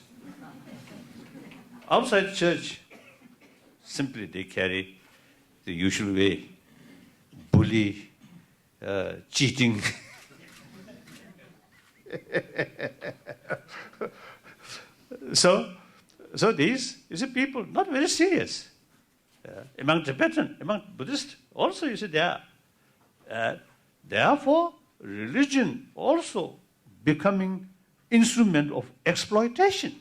Speaker 4: Outside church, simply they carry the usual way, bully, cheating. So these is people not very serious. Among Tibetan, among Buddhists, also you see there. Therefore, religion also becoming instrument of exploitation.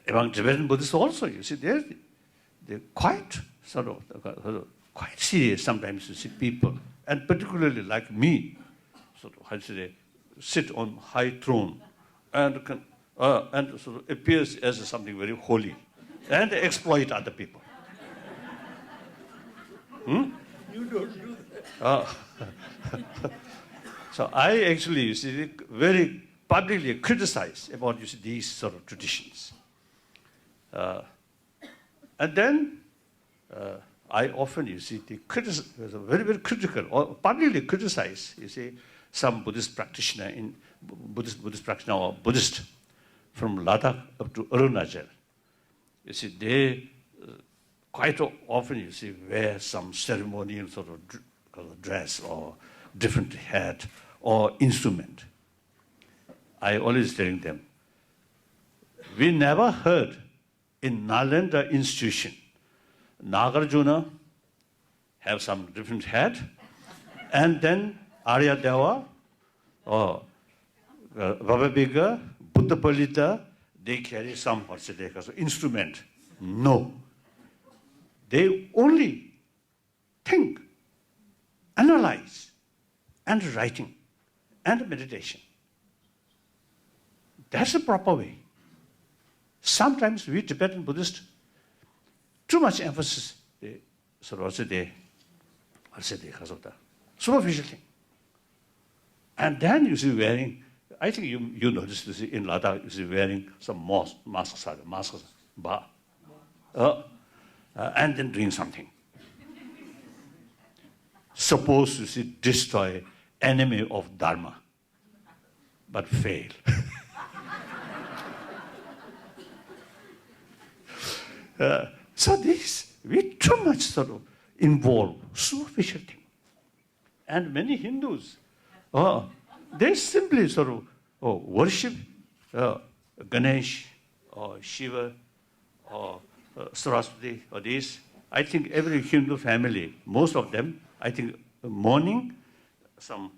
Speaker 4: Among Tibetan Buddhists also, you see, they're quite quite serious sometimes. You see people, and particularly like me, sit on high throne, and sort of appears as something very holy, and exploit other people. You don't do that. So I actually, you see, very publicly criticize about these sort of traditions. And then I often, very, very critical, or publicly criticize, some Buddhist practitioner Buddhist practitioner or Buddhist from Ladakh up to Arunachal. They quite often, wear some ceremonial sort of dress or different hat or instrument. I always telling them, we never heard in Nalanda institution, Nagarjuna have some different hat, and then Arya Deva or Baba Biga, Buddha Palita, they carry some instrument. No. They only think, analyze, and writing, and meditation. That's the proper way. Sometimes we Tibetan Buddhists, too much emphasis, superficial thing. And then you see wearing, I think you noticed in Ladakh, you see wearing some masks, and then doing something. Supposed to destroy enemy of Dharma, but fail. So this, we too much sort of involve superficial thing. And many Hindus, they simply sort of worship Ganesh or Shiva or Saraswati or this. I think every Hindu family, most of them, I think morning, some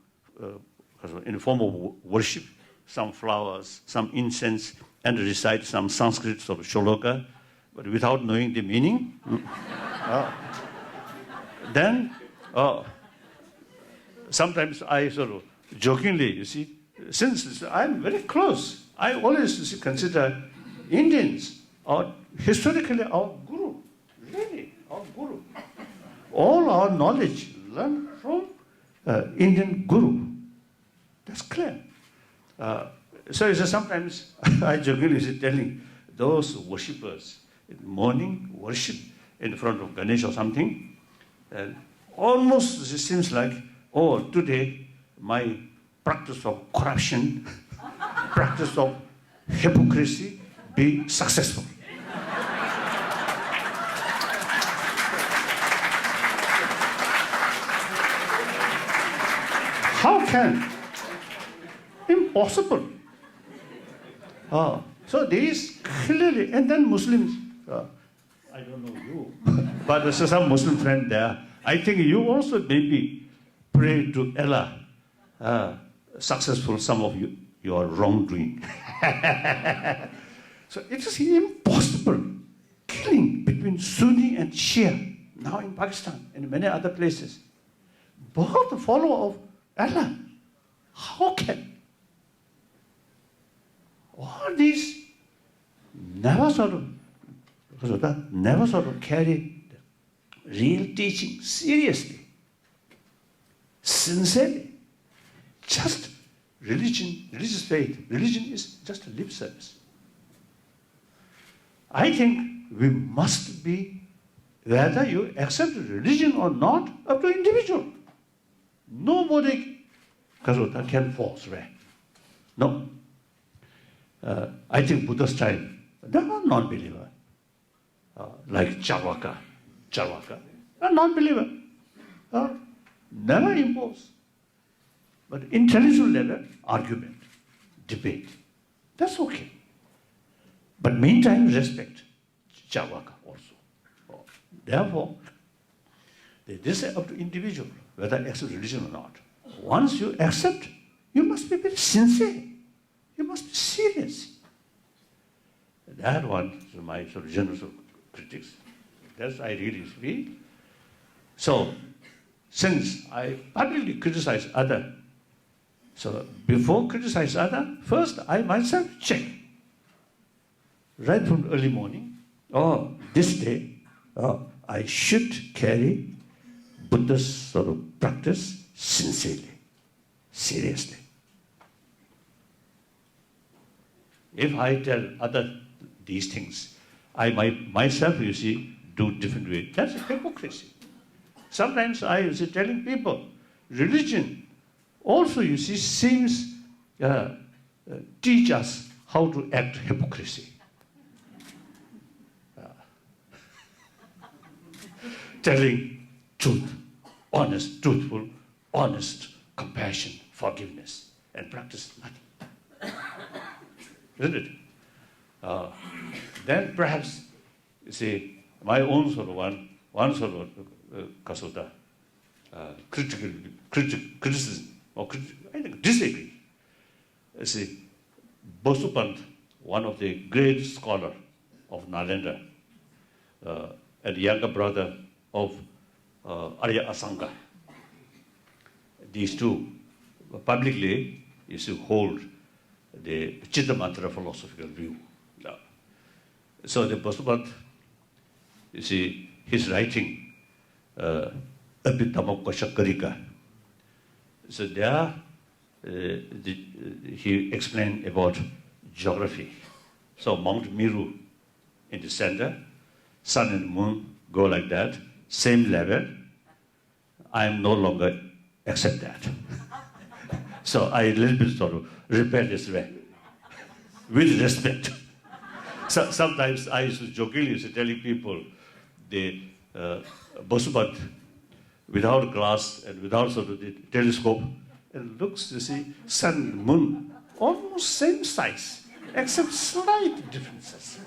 Speaker 4: in the form of worship, some flowers, some incense, and recite some Sanskrit sort of shloka, but without knowing the meaning. Then, sometimes I sort of jokingly, you see, since I'm very close, I always consider Indians are historically our guru, really, our guru. All our knowledge learned from Indian guru. That's clear. So sometimes I jokingly telling those worshippers in the morning worship in front of Ganesh or something, and almost it seems like, today my practice of corruption, practice of hypocrisy be successful. How can? Impossible. So these clearly, and then Muslims, I don't know you, but there's some Muslim friend there. I think you also maybe pray to Allah, successful some of your wrongdoing. So it is impossible. Killing between Sunni and Shia, now in Pakistan and many other places. Both the follower of Allah. How can? All these never sort of carry the real teaching seriously, sincerely. Just religion, religious faith. Religion is just a lip service. I think we must be, whether you accept religion or not, up to individual. Nobody can force, right? No. I think Buddha's time, they are non-believer. Like Charvaka, a non-believer. Never impose. But intellectual level, argument, debate, that's okay. But meantime, respect Charvaka also. Therefore, this is up to individual, whether accept religion or not. Once you accept, you must be very sincere. You must be serious. That one is my sort of general critics. That's I really feel. So, since I publicly criticize other, so before criticize other, first I myself check. Right from early morning, this day, I should carry Buddha's sort of practice sincerely, seriously. If I tell other these things, I myself, you see, do different way. That's hypocrisy. Sometimes I was telling people, religion also, you see, seems teach us how to act hypocrisy. Telling truth, honest, truthful, honest, compassion, forgiveness, and practice nothing. Isn't it? Then perhaps, you see, my own sort of one sort of criticism, or I think disagree. You see, Bosupant, one of the great scholar of Nalanda, and younger brother of Arya Asanga, these two publicly used to hold the Chittamantra philosophical view. So the Bosupant, you see, his writing, Abhidhamma. So there, he explained about geography. So Mount Meru in the center, sun and moon go like that, same level. I am no longer accept that. So I a little bit sort of repair this way, with respect. sometimes I used to jokingly telling people, the Basubat, without glass and without sort of the telescope, it looks, you see, sun, moon, almost same size, except slight differences.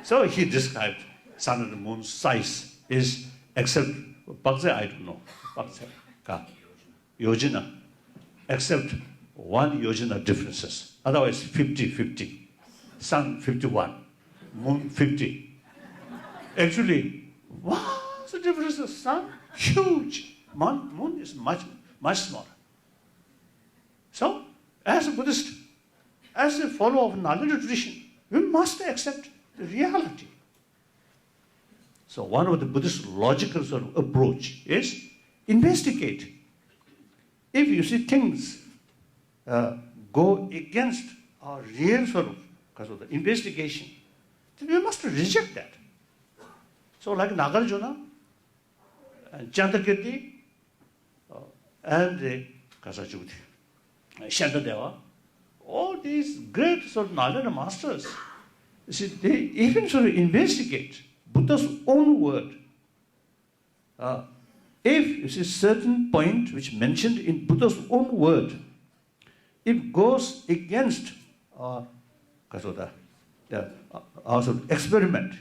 Speaker 4: So he described sun and moon size is, except, I don't know, yojana, except one yojana differences. Otherwise, 50-50. Sun 51, moon 50. Actually, what's the difference of sun? Huge. Moon is much smaller. So, as a Buddhist, as a follower of knowledge tradition, we must accept the reality. So one of the Buddhist logical sort of approach is investigate. If you see things go against our real sort of, because of the investigation, then we must reject that. So like Nagarjuna, and Chandrakirti, and Kasachuti, Shantadeva, all these great sort of knowledge masters, you see, they even sort of investigate Buddha's own word. If you see certain point which mentioned in Buddha's own word, if goes against our sort of experiment,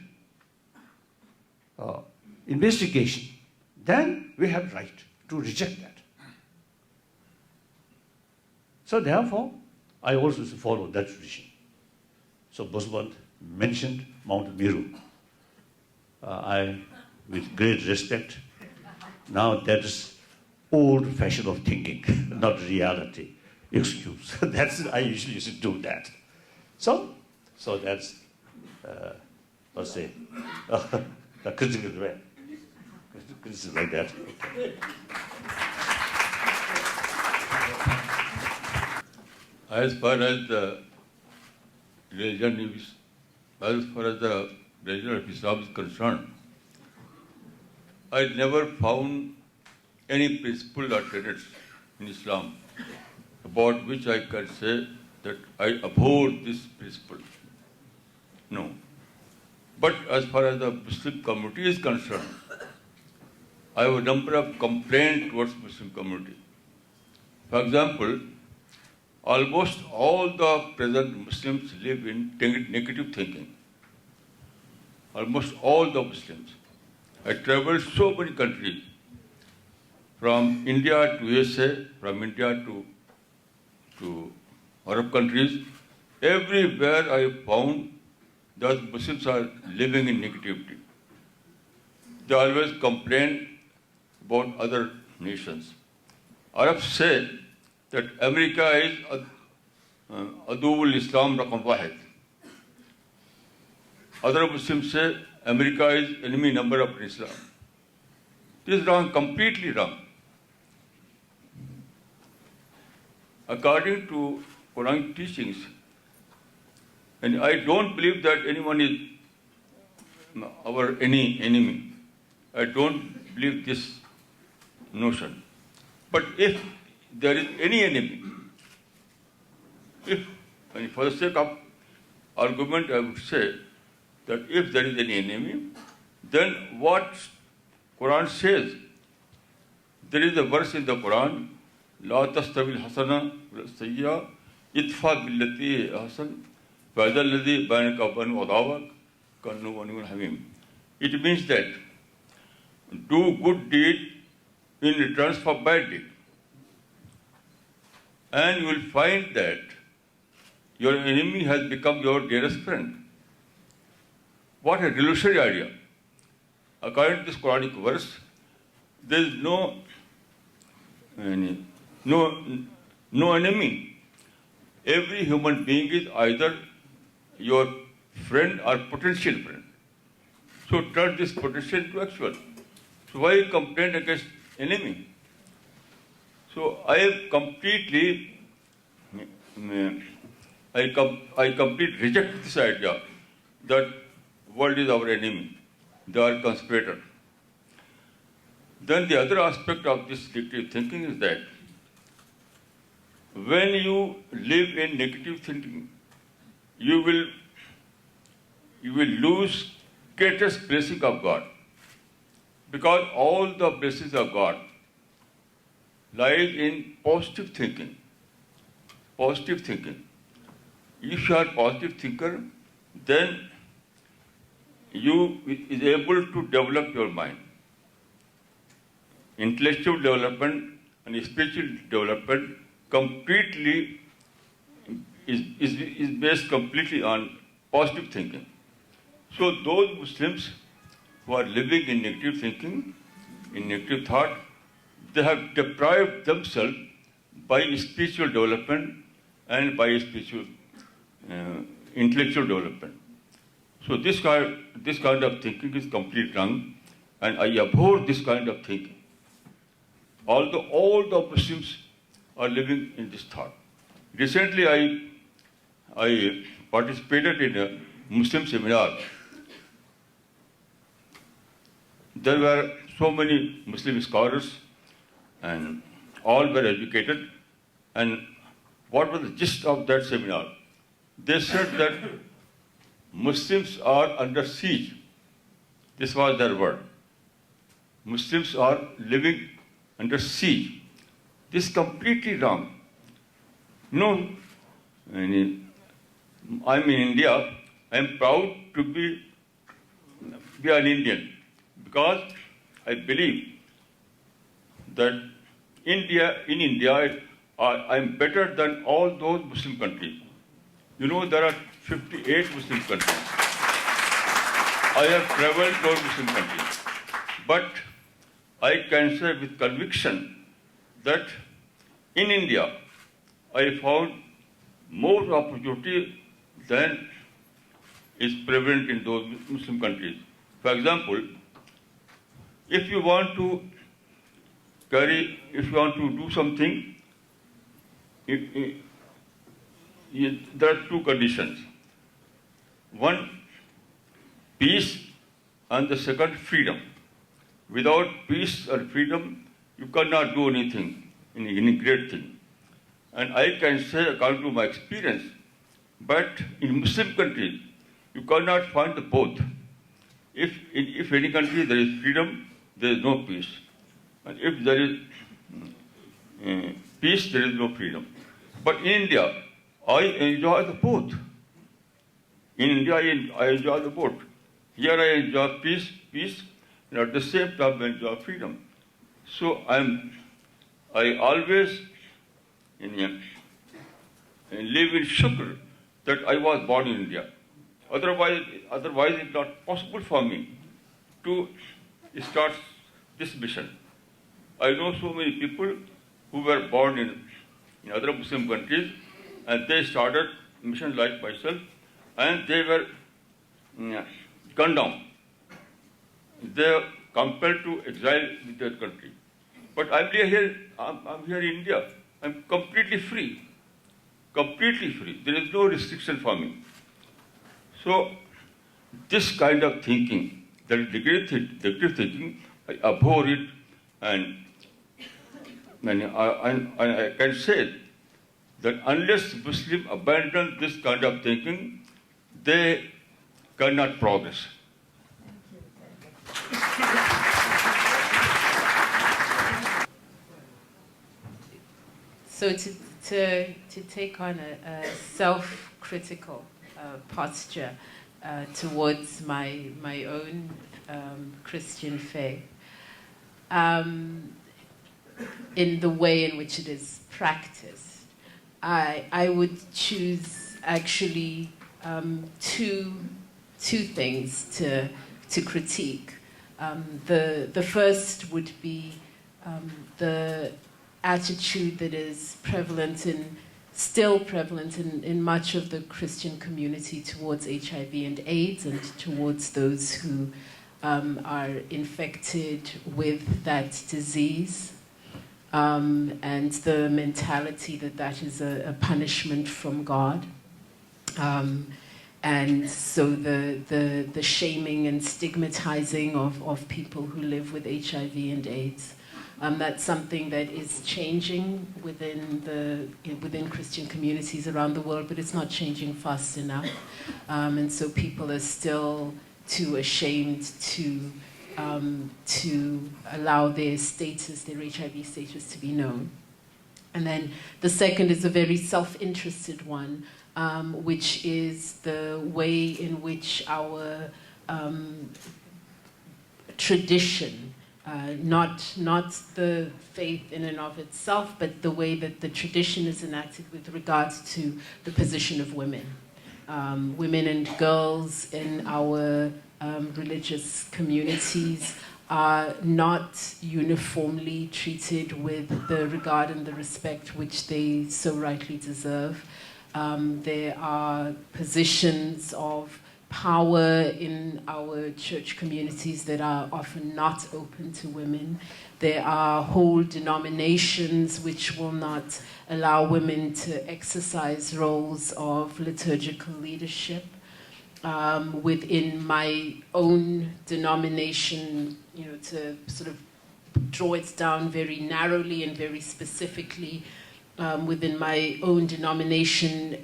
Speaker 4: investigation, then we have right to reject that. So therefore, I also follow that tradition. So Boswant mentioned Mount Meru. I, with great respect, now that is old fashion of thinking, not reality. Excuse. I usually used to do that. So that's, let's say, the critical way. Criticism like that.
Speaker 5: As far as the religion of Islam is concerned, I never found any principle or tenets in Islam about which I can say that I abhor this principle. No. But as far as the Muslim community is concerned, I have a number of complaints towards Muslim community. For example, almost all the present Muslims live in negative thinking. Almost all the Muslims. I traveled so many countries, from India to USA, from India to Arab countries. Everywhere I found that Muslims are living in negativity. They always complain about other nations. Arabs say that America is Adul Islam Rakam Wahid. Other Muslims say America is enemy number of Islam. This is wrong, completely wrong. According to Quranic teachings, and I don't believe that anyone is our enemy. I don't believe this notion. But if there is any enemy, for the sake of argument, I would say that if there is any enemy, then what Quran says, there is a verse in the Quran, La tastawi al-hasana wal-sayyi'a idfa billati ahsan fa idha alladhi bainaka wa bainahu adawak kannahu waliyyun hamim. It means that do good deed in return for bad deed. And you will find that your enemy has become your dearest friend. What a revolutionary idea. According to this Quranic verse, there is no enemy. Every human being is either your friend or potential friend. So turn this potential into actual. So why complain against enemy? So I completely reject this idea that world is our enemy. They are conspirators. Then the other aspect of this negative thinking is that when you live in negative thinking, you you will lose greatest blessing of God. Because all the blessings of God lies in positive thinking. Positive thinking. If you are a positive thinker, then you is able to develop your mind. Intellectual development and spiritual development completely is based completely on positive thinking. So those Muslims who are living in negative thinking, in negative thought, they have deprived themselves by spiritual development and by spiritual intellectual development. So this kind of thinking is completely wrong, and I abhor this kind of thinking. Although all the Muslims are living in this thought. Recently, I participated in a Muslim seminar. There were so many Muslim scholars, and all were educated. And what was the gist of that seminar? They said that Muslims are under siege. This was their word. Muslims are living under siege. This is completely wrong. No, I'm in India. I'm proud to be an Indian because I believe that in India, I'm better than all those Muslim countries. You know, there are 58 Muslim countries. I have traveled to those Muslim countries. But I can say with conviction that in India, I found more opportunity than is prevalent in those Muslim countries. For example, if you want to do something, there are two conditions. One, peace, and the second, freedom. Without peace and freedom, you cannot do anything, any great thing. And I can say, according to my experience, but in Muslim countries, you cannot find the both. If in any country there is freedom, there is no peace. And if there is peace, there is no freedom. But in India, I enjoy the both. In India, I enjoy the both. Here I enjoy peace, and at the same time I enjoy freedom. So I always live in shukr that I was born in India. Otherwise it's not possible for me to start this mission. I know so many people who were born in other Muslim countries, and they started mission like myself, and they were gunned down. They are compelled to exile in their country. But I'm here in India. I'm completely free. Completely free. There is no restriction for me. So this kind of thinking, that is negative thinking, I abhor it, and I can say that unless Muslims abandon this kind of thinking, they cannot progress.
Speaker 6: So to take on a self-critical posture towards my own Christian faith, in the way in which it is practiced, I would choose actually two things to critique. The first would be the attitude that is still prevalent in much of the Christian community towards HIV and AIDS and towards those who are infected with that disease, and the mentality that is a punishment from God. And so the shaming and stigmatizing of people who live with HIV and AIDS. That's something that is changing within Christian communities around the world, but it's not changing fast enough. And so people are still too ashamed to allow their status, their HIV status, to be known. And then the second is a very self-interested one, which is the way in which our tradition, not the faith in and of itself, but the way that the tradition is enacted with regards to the position of women. Women and girls in our religious communities are not uniformly treated with the regard and the respect which they so rightly deserve. There are positions of power in our church communities that are often not open to women. There are whole denominations which will not allow women to exercise roles of liturgical leadership. Within my own denomination, to sort of draw it down very narrowly and very specifically, within my own denomination,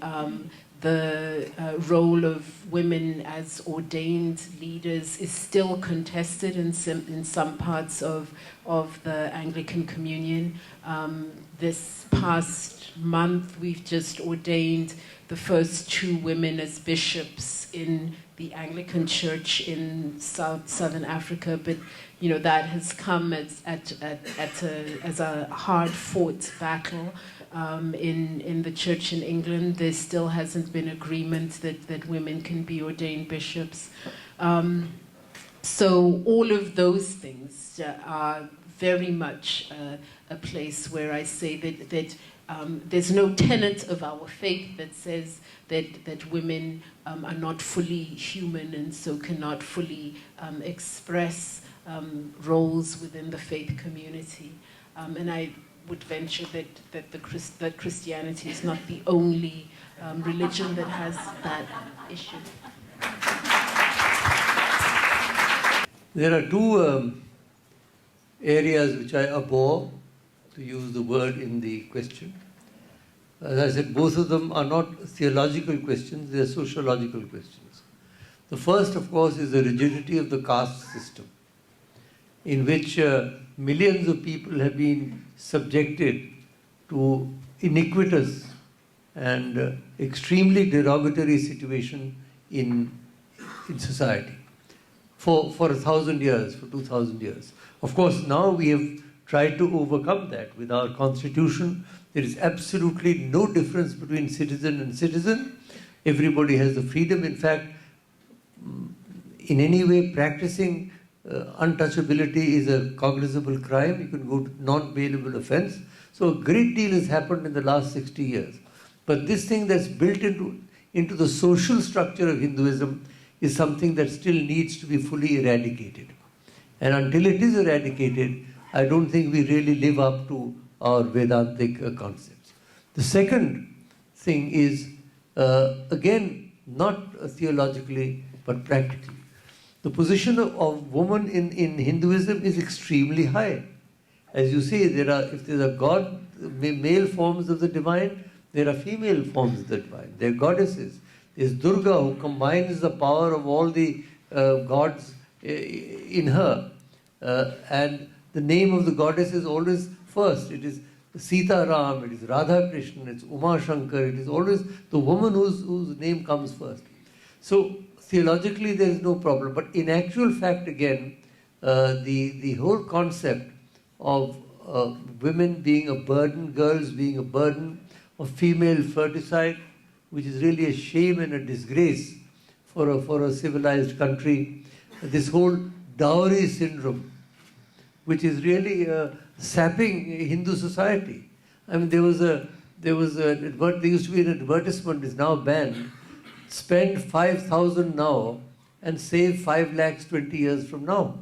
Speaker 6: the role of women as ordained leaders is still contested in some parts of the Anglican Communion. This past month, we've just ordained the first 2 women as bishops in the Anglican Church in Southern Africa, but that has come as a hard-fought battle. In the church in England, there still hasn't been agreement that women can be ordained bishops. So all of those things are very much a place where I say that there's no tenet of our faith that says that women are not fully human and so cannot fully express roles within the faith community. And I would venture that Christianity is not the only religion that has that issue.
Speaker 3: There are 2 areas which I abhor, to use the word in the question. As I said, both of them are not theological questions, they are sociological questions. The first, of course, is the rigidity of the caste system, in which millions of people have been subjected to iniquitous and extremely derogatory situation in society for 1,000 years, for 2,000 years. Of course, now we have tried to overcome that with our constitution. There is absolutely no difference between citizen and citizen. Everybody has the freedom. In fact, in any way practicing untouchability is a cognizable crime. You can go to non-bailable offense. So a great deal has happened in the last 60 years. But this thing that's built into the social structure of Hinduism is something that still needs to be fully eradicated. And until it is eradicated, I don't think we really live up to our Vedantic concepts. The second thing is, again, not theologically, but practically. The position of woman in Hinduism is extremely high. As you say, if there's a god, male forms of the divine, there are female forms of the divine. There are goddesses. There's Durga, who combines the power of all the gods in her. And the name of the goddess is always first. It is Sita Ram, it is Radha Krishna, it's Uma Shankar, it is always the woman whose name comes first. So theologically there is no problem. But in actual fact, again, the whole concept of women being a burden, girls being a burden, of female ferticide, which is really a shame and a disgrace for a civilized country. This whole dowry syndrome, which is really sapping Hindu society. I mean, there used to be an advertisement, is now banned. Spend 5,000 now and save 5 lakhs 20 years from now.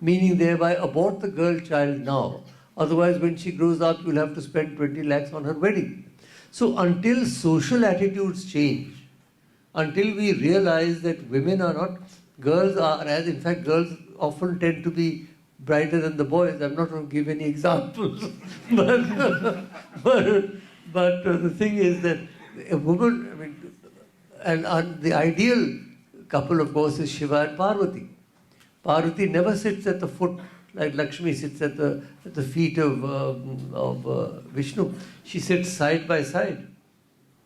Speaker 3: Meaning thereby abort the girl child now. Otherwise, when she grows up, you'll have to spend 20 lakhs on her wedding. So until social attitudes change, until we realize that women are not, girls are, as in fact girls often tend to be brighter than the boys. I'm not going to give any examples. but the thing is that a woman, I mean, and the ideal couple, of course, is Shiva and Parvati. Parvati never sits at the foot like Lakshmi sits at the feet of Vishnu. She sits side by side.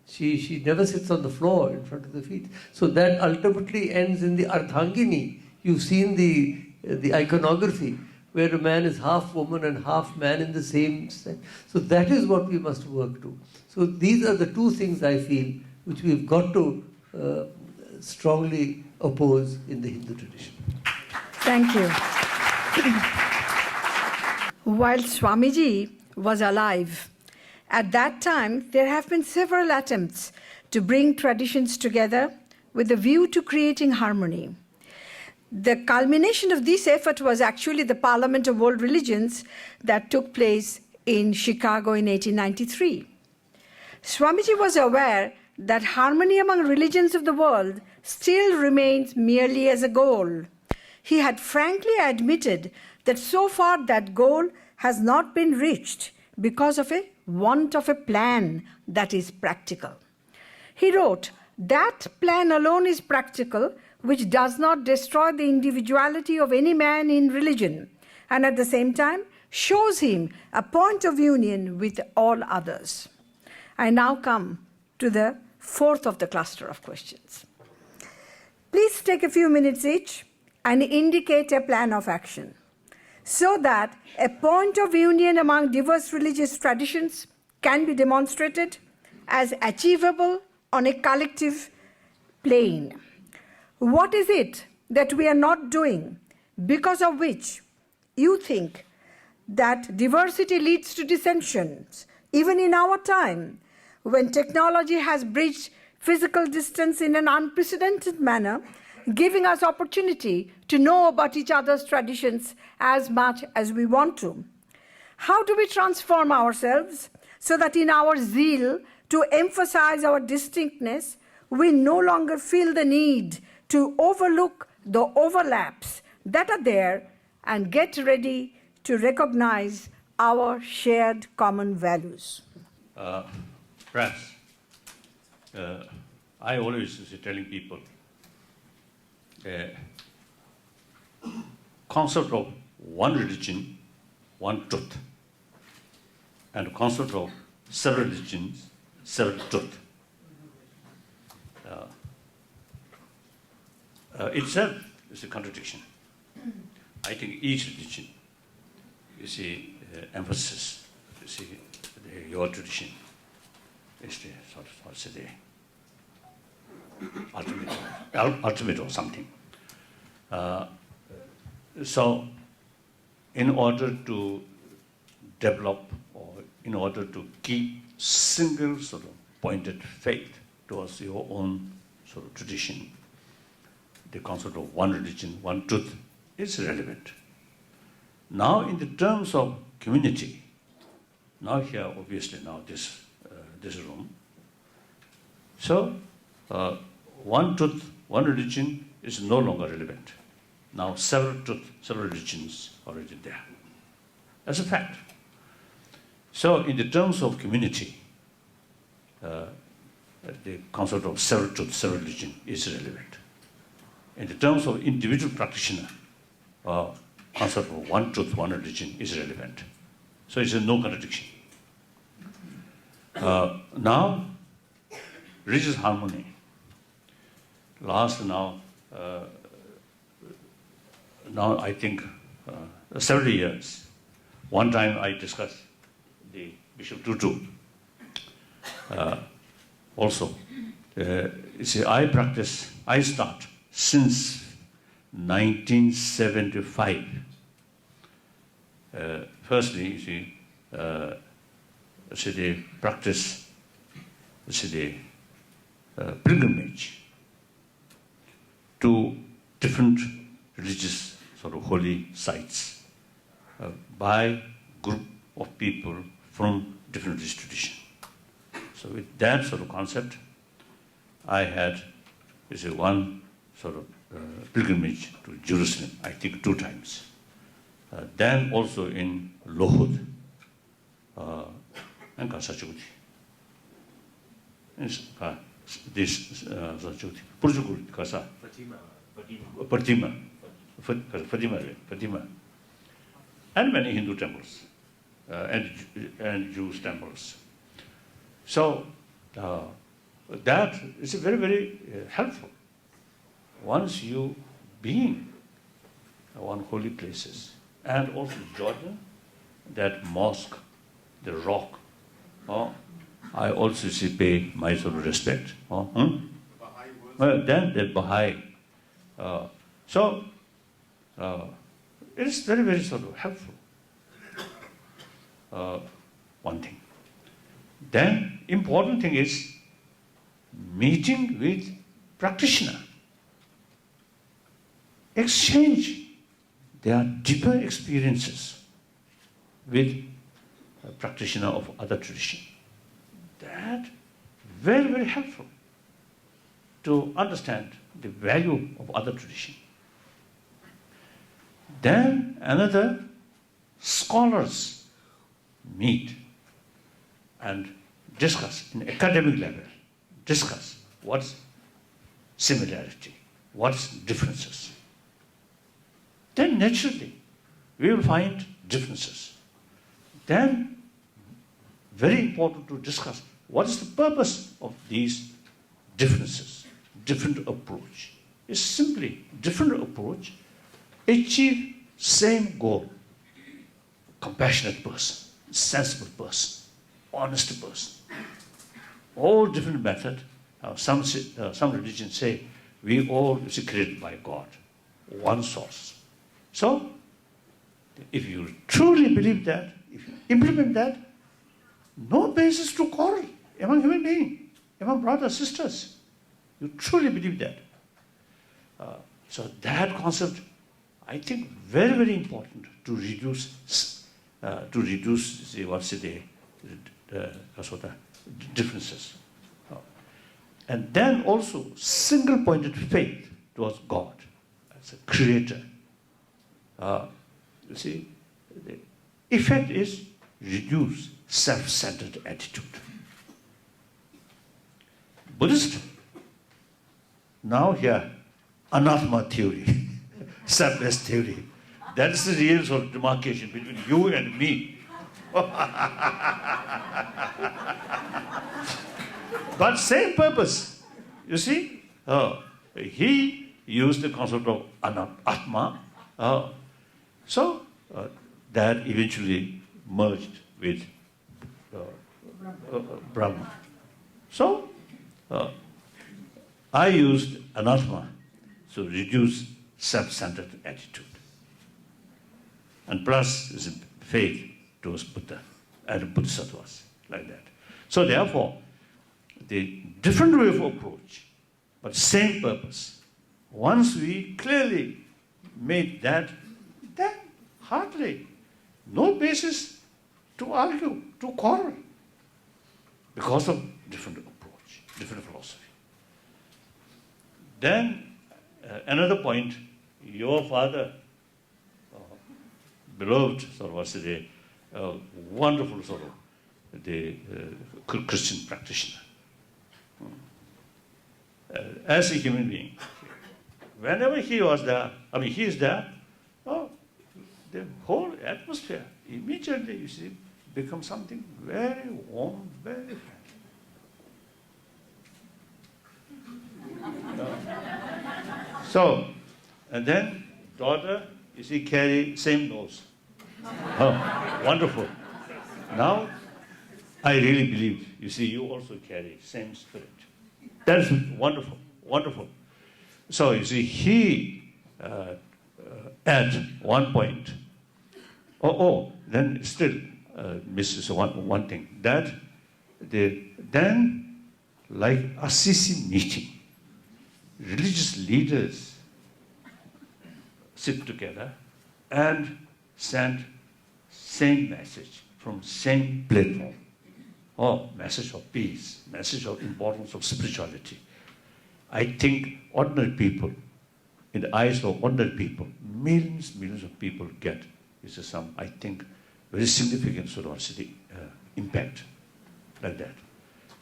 Speaker 3: She never sits on the floor in front of the feet. So that ultimately ends in the Ardhangini. You've seen the iconography where a man is half woman and half man in the same set. So that is what we must work to. So these are the two things I feel which we've got to strongly oppose in the Hindu tradition.
Speaker 2: Thank you. While Swamiji was alive, at that time there have been several attempts to bring traditions together with a view to creating harmony. The culmination of this effort was actually the Parliament of World Religions that took place in Chicago in 1893. Swamiji was aware that harmony among religions of the world still remains merely as a goal. He had frankly admitted that so far that goal has not been reached because of a want of a plan that is practical. He wrote, "That plan alone is practical, which does not destroy the individuality of any man in religion, and at the same time shows him a point of union with all others." I now come to the fourth of the cluster of questions. Please take a few minutes each and indicate a plan of action so that a point of union among diverse religious traditions can be demonstrated as achievable on a collective plane. What is it that we are not doing because of which you think that diversity leads to dissensions, even in our time, when technology has bridged physical distance in an unprecedented manner, giving us opportunity to know about each other's traditions as much as we want to? How do we transform ourselves so that in our zeal to emphasize our distinctness, we no longer feel the need to overlook the overlaps that are there and get ready to recognize our shared common values?
Speaker 4: Perhaps I always is telling people concept of one religion, one truth, and concept of several religions, several truth. Itself is a contradiction. I think each religion, you see, emphasis, you see, your tradition is the sort of the ultimate or something. So, in order to develop or in order to keep single sort of pointed faith towards your own sort of tradition, the concept of one religion, one truth is relevant. Now, in the terms of community, now here, obviously, now this room. So, one truth, one religion is no longer relevant. Now, several truth, several religions are already there. That's a fact. So, in the terms of community, the concept of several truth, several religion is relevant. In the terms of individual practitioner, concept of one truth, one religion is relevant. So it's a no contradiction. Now, religious harmony. Last now I think several years. One time I discussed the Bishop Tutu. Also, you see, I start since 1975. Firstly, you see, they practice the pilgrimage to different religious sort of holy sites by group of people from different religious traditions. So with that sort of concept, I had one sort of pilgrimage to Jerusalem, I think 2 times. then also in Lohud, and Kasachuti. This Sachuti, Purjukur, Kasa, Fatima, and many Hindu temples and Jewish temples. So that is very, very helpful. Once you being on holy places, and also Jordan, that mosque, the rock, I also pay my sort of respect. Well, then the Baha'i. So it is very, very sort of helpful. One thing. Then important thing is meeting with practitioner. Exchange their deeper experiences with a practitioner of other tradition. That very, very helpful to understand the value of other tradition. Then another, scholars meet and discuss in academic level, discuss what's similarity, what's differences. Then naturally we will find differences. Then very important to discuss what is the purpose of these differences, different approach. It's simply different approach, achieve same goal. Compassionate person, sensible person, honest person. All different method. Some religions say we all is created by God, one source. So, if you truly believe that, if you implement that, no basis to quarrel among human beings, among brothers, sisters. You truly believe that. So that concept, I think, very, very important to reduce the differences. And then also single-pointed faith towards God as a creator. You see, the effect is reduce self-centered attitude. Buddhist, now here, anathema theory, selfless theory. That is the real sort of demarcation between you and me. But same purpose, you see. He used the concept of atma, so that eventually merged with Brahma. So I used anathema, so reduce self-centered attitude. And plus is faith towards Buddha and Bodhisattvas, like that. So therefore, the different way of approach, but same purpose. Once we clearly made that, then hardly no basis to argue, to quarrel, because of different approach, different philosophy. Then another point, your father, beloved sort of was the wonderful sort of the Christian practitioner. As a human being, whenever he was there, he is there, the whole atmosphere immediately, you see, becomes something very warm, very friendly. So, and then daughter, you see, carry same nose. Oh, wonderful. Now, I really believe, you see, you also carry same spirit. That's wonderful, wonderful. So, you see, he, at one point, then still misses one thing, that then, like Assisi meeting, religious leaders sit together and send same message from same platform. Message of peace, message of importance of spirituality. I think ordinary people, in the eyes of ordinary people, millions of people get is some, I think, very significant sort of impact like that.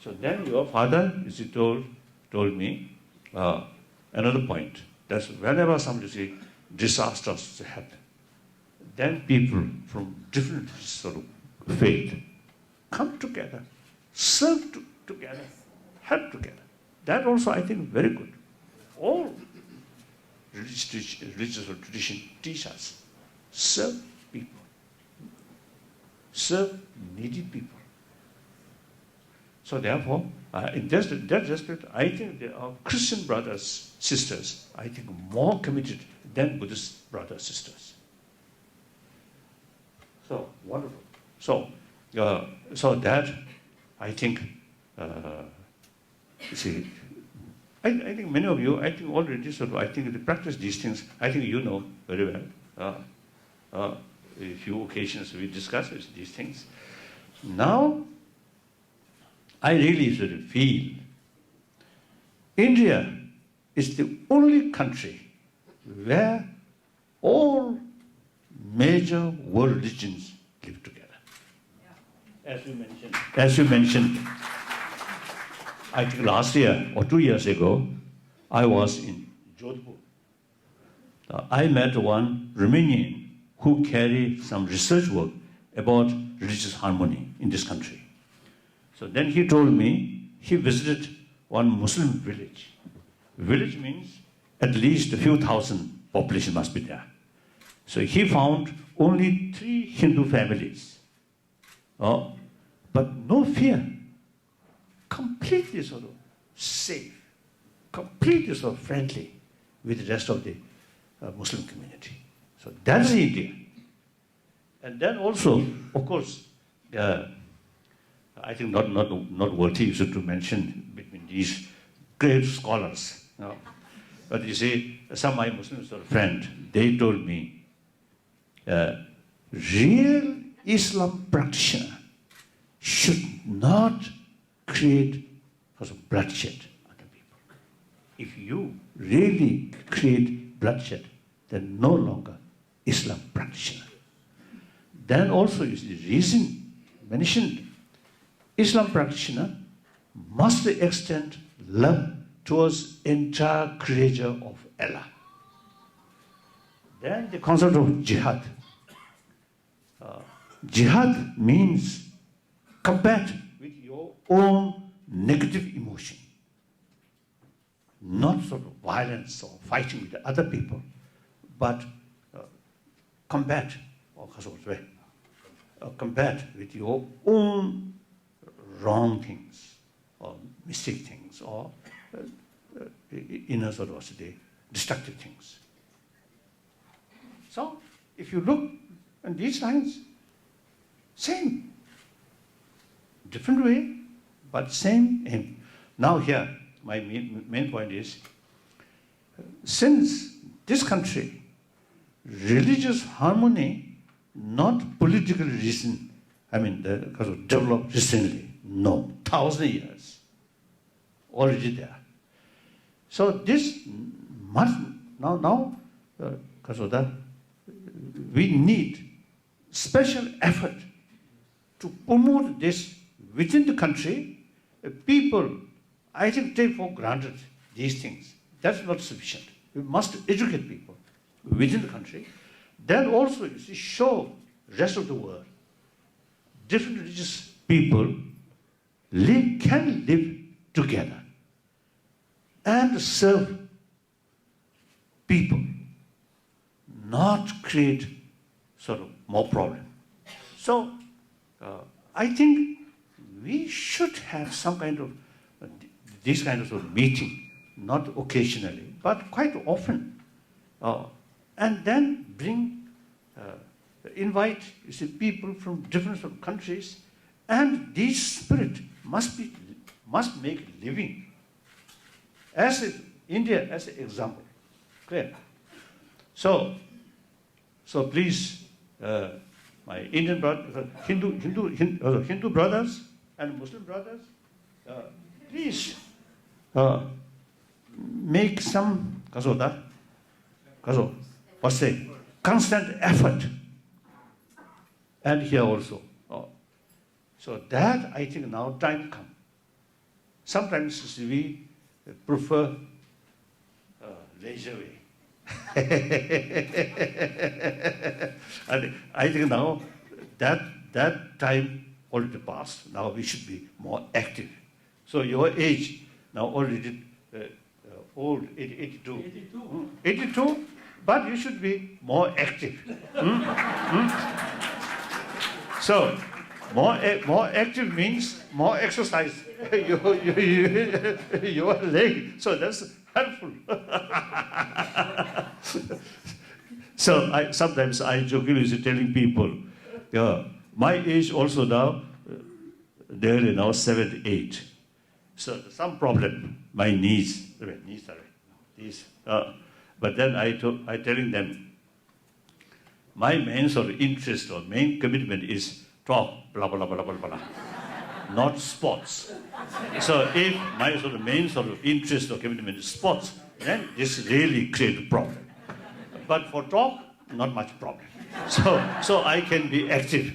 Speaker 4: So then your father, as he told me, another point, that's whenever some disasters happen, then people from different sort of faith come together, serve together, help together. That also, I think, very good. All religious tradition teach us, serve people, serve needy people. So therefore, in that respect, I think our Christian brothers, sisters, I think more committed than Buddhist brothers, sisters. So wonderful. So that I think, you see, I think many of you, I think already sort of, I think they practice these things. I think you know very well. A few occasions we discuss these things. Now, I really sort of feel India is the only country where all major world religions live together. As you mentioned, I think last year or 2 years ago, I was in Jodhpur. I met one Romanian who carried some research work about religious harmony in this country. So then he told me he visited one Muslim village. Village means at least a few thousand population must be there. So he found only 3 Hindu families, but no fear, completely sort of safe, completely sort of friendly with the rest of the Muslim community. So that's India. And then also, of course, I think not worthy to mention between these great scholars. But you see, some of my Muslim sort of friends, they told me, real Islam practitioner should not create bloodshed under people. If you really create bloodshed, then no longer Islam practitioner. Then also is the reason mentioned, Islam practitioner must extend love towards entire creature of Allah. Then the concept of jihad. Jihad means combat with your own negative emotion. Not sort of violence or fighting with other people, but combat with your own wrong things or mistake things or inner sort of destructive things. So if you look at these lines, same, different way, but same aim. Now here, my main point is, since this country, religious harmony, not political reason, developed recently, no, 1,000 years, already there. So this must, now, we need special effort to promote this within the country. People, I think, take for granted these things. That's not sufficient. We must educate people within the country. Then also, you see, show rest of the world. Different religious people can live together and serve people, not create sort of more problem. So I think we should have some kind of this kind of, meeting, not occasionally, but quite often, and then invite people from different sort of countries, and this spirit must make living. As India as an example, clear. So please, my Indian brothers, Hindu brothers and Muslim brothers, please make some constant effort and here also. Oh. So that, I think, now time come. Sometimes we prefer leisure way. And I think now that time already passed. Now we should be more active. So your age now already old, 82. 82, but you should be more active. So more active means more exercise. Your leg. So that's helpful. So sometimes I jokingly telling people, my age also now, nearly now 78. So some problem, my knees are these. But then I telling them, my main sort of interest or main commitment is talk, blah, blah, blah, blah, blah, not sports. So if my sort of main sort of interest or commitment is sports, then this really creates a problem. But for talk, not much problem. So I can be active.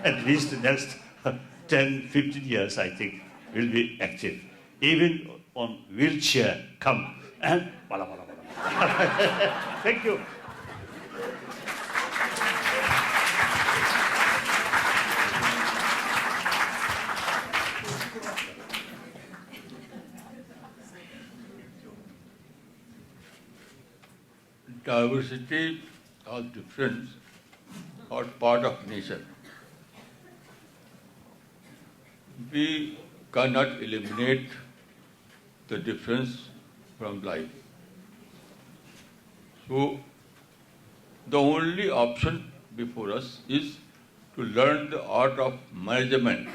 Speaker 4: At least the next 10, 15 years, I think, will be active. Even on wheelchair, come and blah, blah, blah, blah. Thank you.
Speaker 5: Diversity or difference are part of nature. We cannot eliminate the difference from life. So the only option before us is to learn the art of management.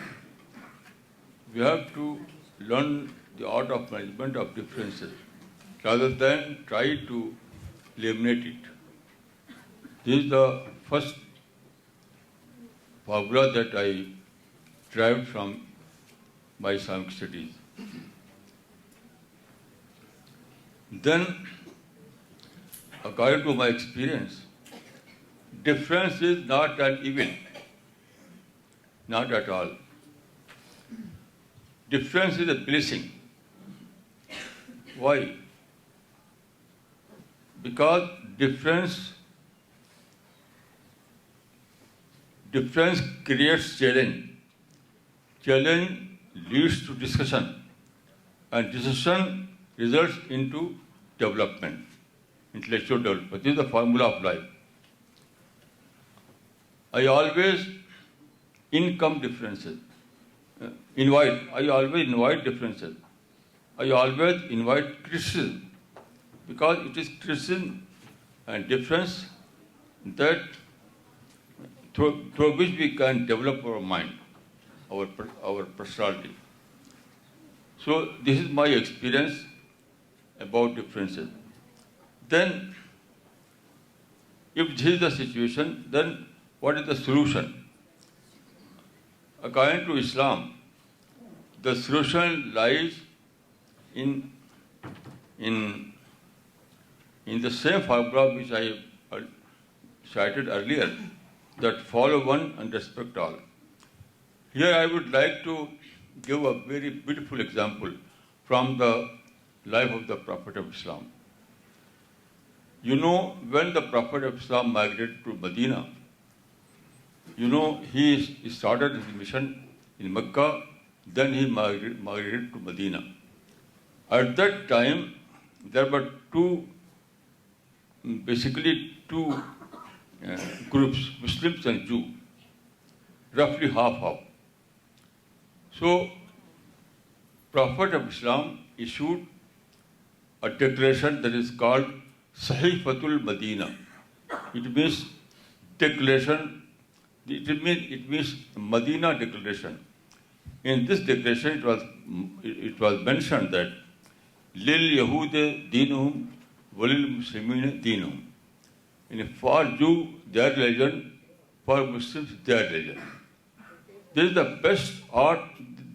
Speaker 5: We have to learn the art of management of differences rather than try to eliminate it. This is the first formula that I derived from my Islamic studies. Then, according to my experience, difference is not an evil, not at all. Difference is a blessing. Why? Because difference creates challenge. Challenge leads to discussion, and discussion results into development, intellectual development. This is the formula of life. I always income differences. I always invite differences. I always invite criticism, because it is criticism and difference that through which we can develop our mind, our personality. So this is my experience about differences. Then, if this is the situation, then what is the solution? According to Islam, the solution lies in the same formula which I cited earlier, that follow one and respect all. Here I would like to give a very beautiful example from the life of the Prophet of Islam. You know, when the Prophet of Islam migrated to Medina, you know, he started his mission in Mecca, then he migrated to Medina. At that time, there were basically two groups, Muslims and Jews, roughly half-half. So, Prophet of Islam issued a declaration that is called Sahifatul Medina. It means declaration. It means Medina Declaration. In this declaration, it was mentioned that Lil Yahude Dinuhum Walil Muslimin Dinuhum. For Jew, their religion, for Muslims, their religion. This is the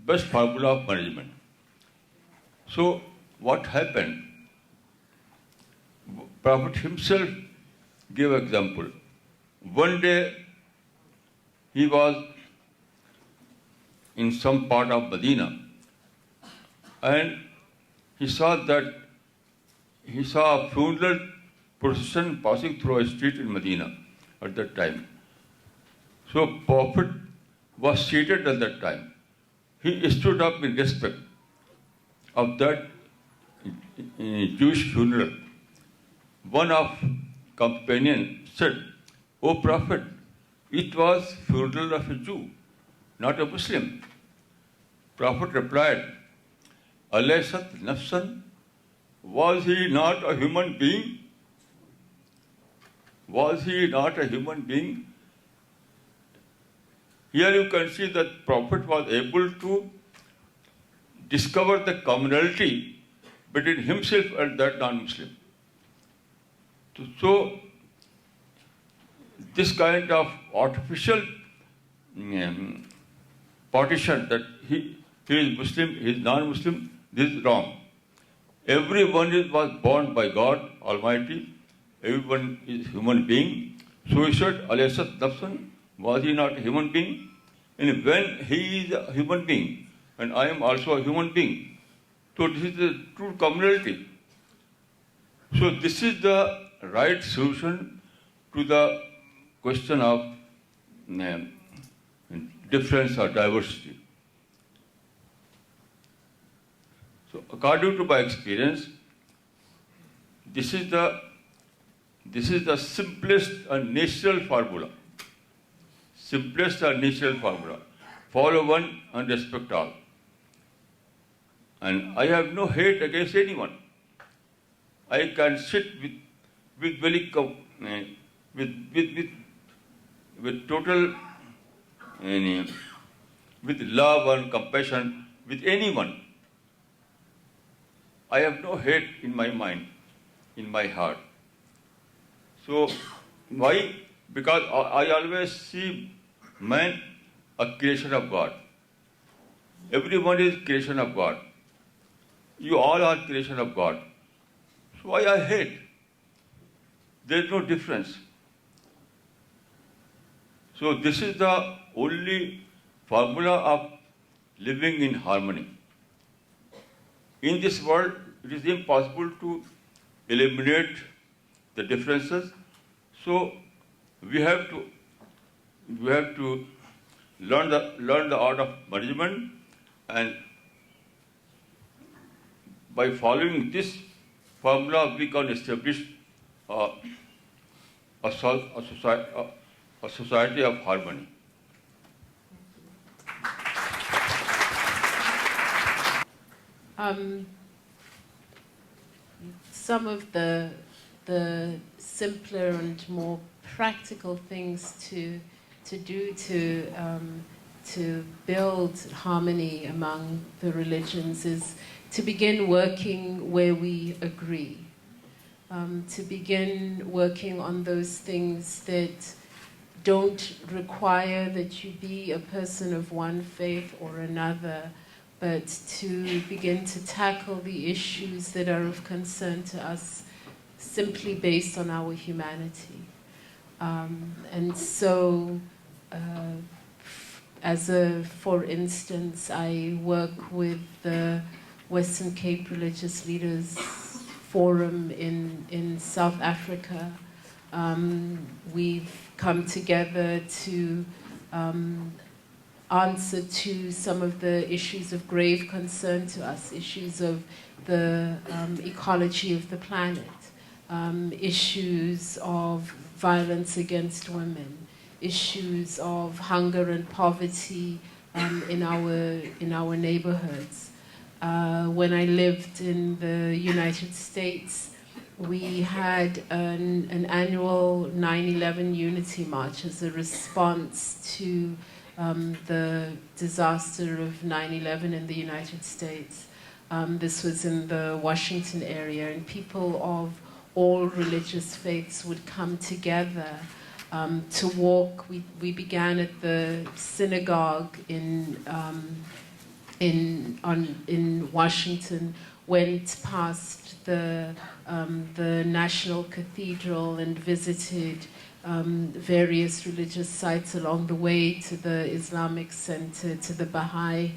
Speaker 5: best formula of management. So, what happened? Prophet himself gave example. One day, he was in some part of Medina, and he saw a funeral procession passing through a street in Medina at that time. So Prophet was seated at that time. He stood up in respect of that Jewish funeral. One of companions said, "O Prophet, it was funeral of a Jew, not a Muslim." Prophet replied, "Alaysat nafsan? Was he not a human being? Was he not a human being?" Here you can see that Prophet was able to discover the commonality between himself and that non-Muslim. So, this kind of artificial partition that he is Muslim, he is non-Muslim, this is wrong. Everyone was born by God Almighty. Everyone is human being. So he said, "Alaysat nafsan?" Was he not a human being? And when he is a human being, and I am also a human being, so this is the true commonality. So this is the right solution to the question of difference or diversity. So according to my experience, this is the simplest and natural formula. Simplest and natural formula. Follow one and respect all. And I have no hate against anyone. I can sit with total with love and compassion with anyone. I have no hate in my mind, in my heart. So why? Because I always see man a creation of God. Everyone is creation of God. You all are creation of God. So why I hate? There is no difference. So this is the only formula of living in harmony. In this world, it is impossible to eliminate the differences. So we have to learn the art of management, and by following this formula, we can establish a society of harmony.
Speaker 6: Some of the simpler and more practical things to do to build harmony among the religions is to begin working where we agree, to begin working on those things that don't require that you be a person of one faith or another, but to begin to tackle the issues that are of concern to us simply based on our humanity. And so, for instance, I work with the Western Cape Religious Leaders Forum in South Africa. We've come together to answer to some of the issues of grave concern to us, issues of the ecology of the planet, issues of violence against women, issues of hunger and poverty in our neighborhoods. When I lived in the United States, we had an annual 9/11 Unity March as a response to the disaster of 9/11 in the United States. This was in the Washington area, and people of all religious faiths would come together to walk. We began at the synagogue in Washington, went past the National Cathedral and visited various religious sites along the way, to the Islamic center, to the Baha'i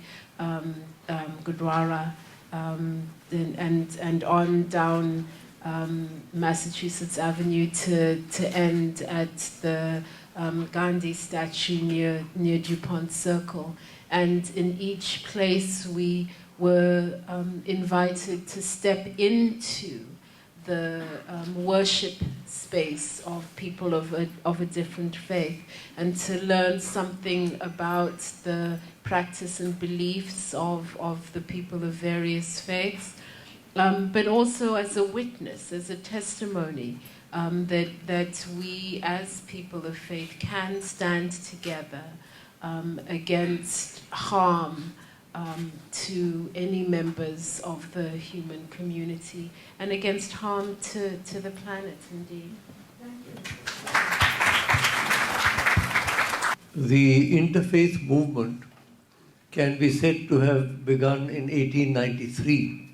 Speaker 6: Gurdwara, and on down Massachusetts Avenue to end at the Gandhi statue near DuPont Circle. And in each place we were invited to step into the worship space of people of a different faith, and to learn something about the practice and beliefs of the people of various faiths, but also as a witness, as a testimony, that we as people of faith can stand together against harm to any members of the human community, and against harm to the planet, indeed.
Speaker 3: The interfaith movement can be said to have begun in 1893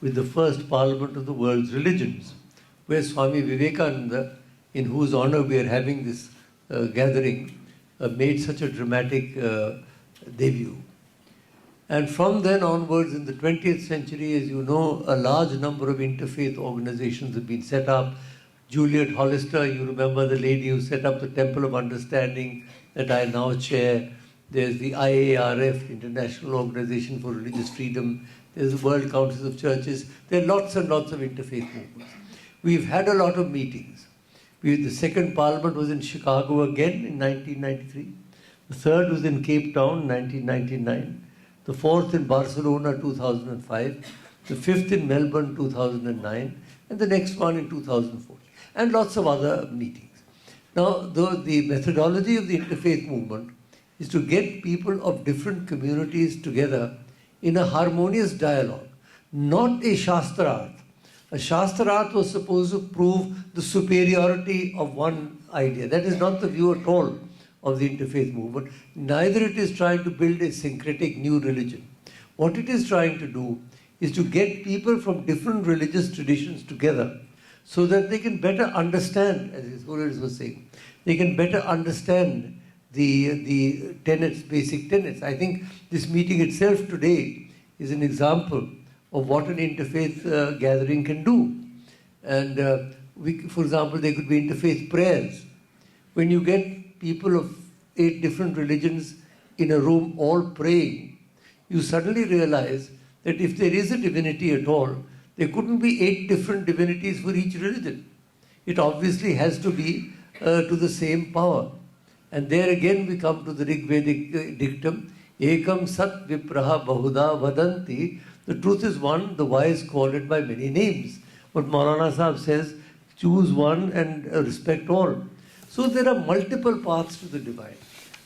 Speaker 3: with the first Parliament of the World's Religions, where Swami Vivekananda, in whose honor we are having this gathering, made such a dramatic debut. And from then onwards, in the 20th century, as you know, a large number of interfaith organizations have been set up. Juliet Hollister, you remember the lady who set up the Temple of Understanding that I now chair. There's the IARF, International Organization for Religious Freedom. There's the World Council of Churches. There are lots and lots of interfaith movements. We've had a lot of meetings. The second Parliament was in Chicago again in 1993. The third was in Cape Town in 1999. The fourth in Barcelona 2005. The fifth in Melbourne 2009. And the next one in 2004. And lots of other meetings. Now, the methodology of the interfaith movement is to get people of different communities together in a harmonious dialogue, not a Shastrarth. A Shastrarth was supposed to prove the superiority of one idea. That is not the view at all of the interfaith movement. Neither it is trying to build a syncretic new religion. What it is trying to do is to get people from different religious traditions together so that they can better understand, as His Holiness was saying, they can better understand the tenets, basic tenets. I think this meeting itself today is an example of what an interfaith gathering can do. And for example, there could be interfaith prayers. When you get people of 8 different religions in a room all praying, you suddenly realize that if there is a divinity at all, there couldn't be 8 different divinities for each religion. It obviously has to be to the same power. And there again we come to the Rigvedic dictum, Ekam Sat Vipraha Bahuda Vadanti. The truth is one, the wise call it by many names. But Maulana Sahib says, choose one and respect all. So there are multiple paths to the divine.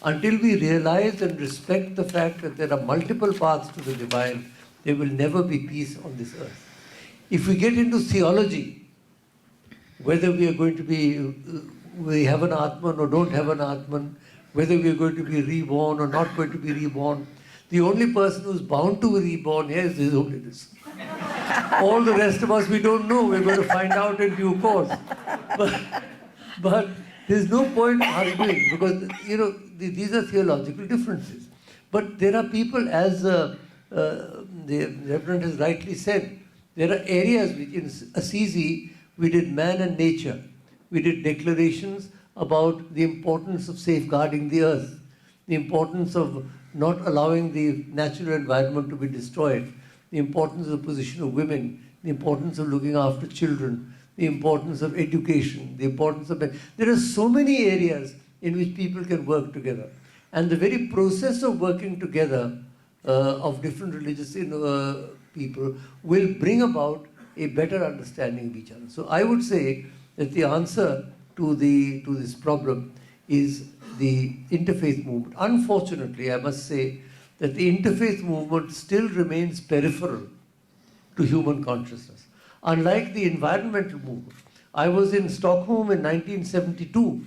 Speaker 3: Until we realize and respect the fact that there are multiple paths to the divine, there will never be peace on this earth. If we get into theology, whether we are going to be, we have an Atman or don't have an Atman, whether we are going to be reborn or not going to be reborn, the only person who is bound to be reborn here is His Holiness. All the rest of us, we don't know. We're going to find out in due course. But there's no point arguing because, you know, these are theological differences. But there are people, as the Reverend has rightly said, there are areas which in Assisi we did man and nature. We did declarations about the importance of safeguarding the earth, the importance of not allowing the natural environment to be destroyed, the importance of the position of women, the importance of looking after children, the importance of education, the importance of... There are so many areas in which people can work together. And the very process of working together of different religious people will bring about a better understanding of each other. So I would say that the answer to this problem is the interfaith movement. Unfortunately, I must say that the interfaith movement still remains peripheral to human consciousness. Unlike the environmental movement, I was in Stockholm in 1972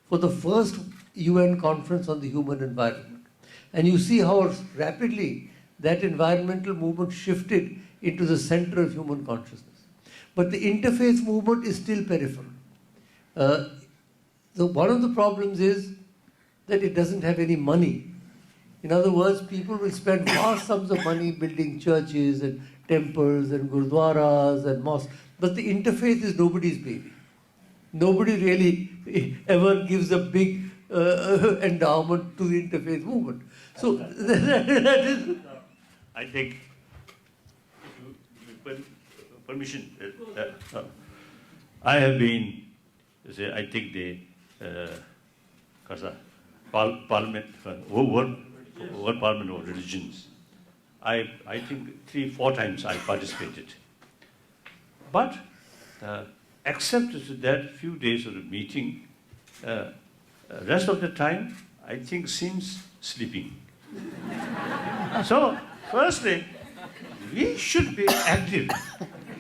Speaker 3: for the first UN conference on the human environment. And you see how rapidly that environmental movement shifted into the center of human consciousness. But the interfaith movement is still peripheral. one of the problems is that it doesn't have any money. In other words, people will spend vast sums of money building churches and temples and gurdwaras and mosques, but the interfaith is nobody's baby. Nobody really ever gives a big endowment to the interfaith movement. So that is...
Speaker 4: I think, with permission, I have been, I think the Parliament, World Parliament of Religions, I think 3-4 times I participated. But except that few days of the meeting, rest of the time, I think seems sleeping. So, firstly, we should be active.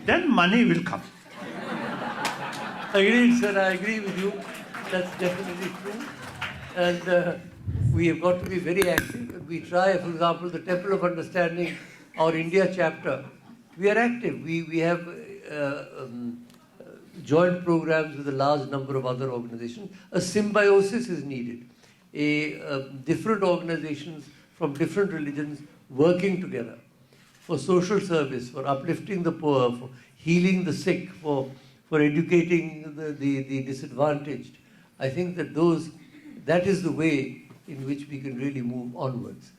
Speaker 4: Then money will come.
Speaker 3: Agreed, sir. I agree with you. That's definitely true. And we have got to be very active. We try, for example, the Temple of Understanding, our India chapter. We are active. We have joint programs with a large number of other organizations. A symbiosis is needed. Different organizations from different religions working together for social service, for uplifting the poor, for healing the sick, for educating the disadvantaged. I think that is the way in which we can really move onwards.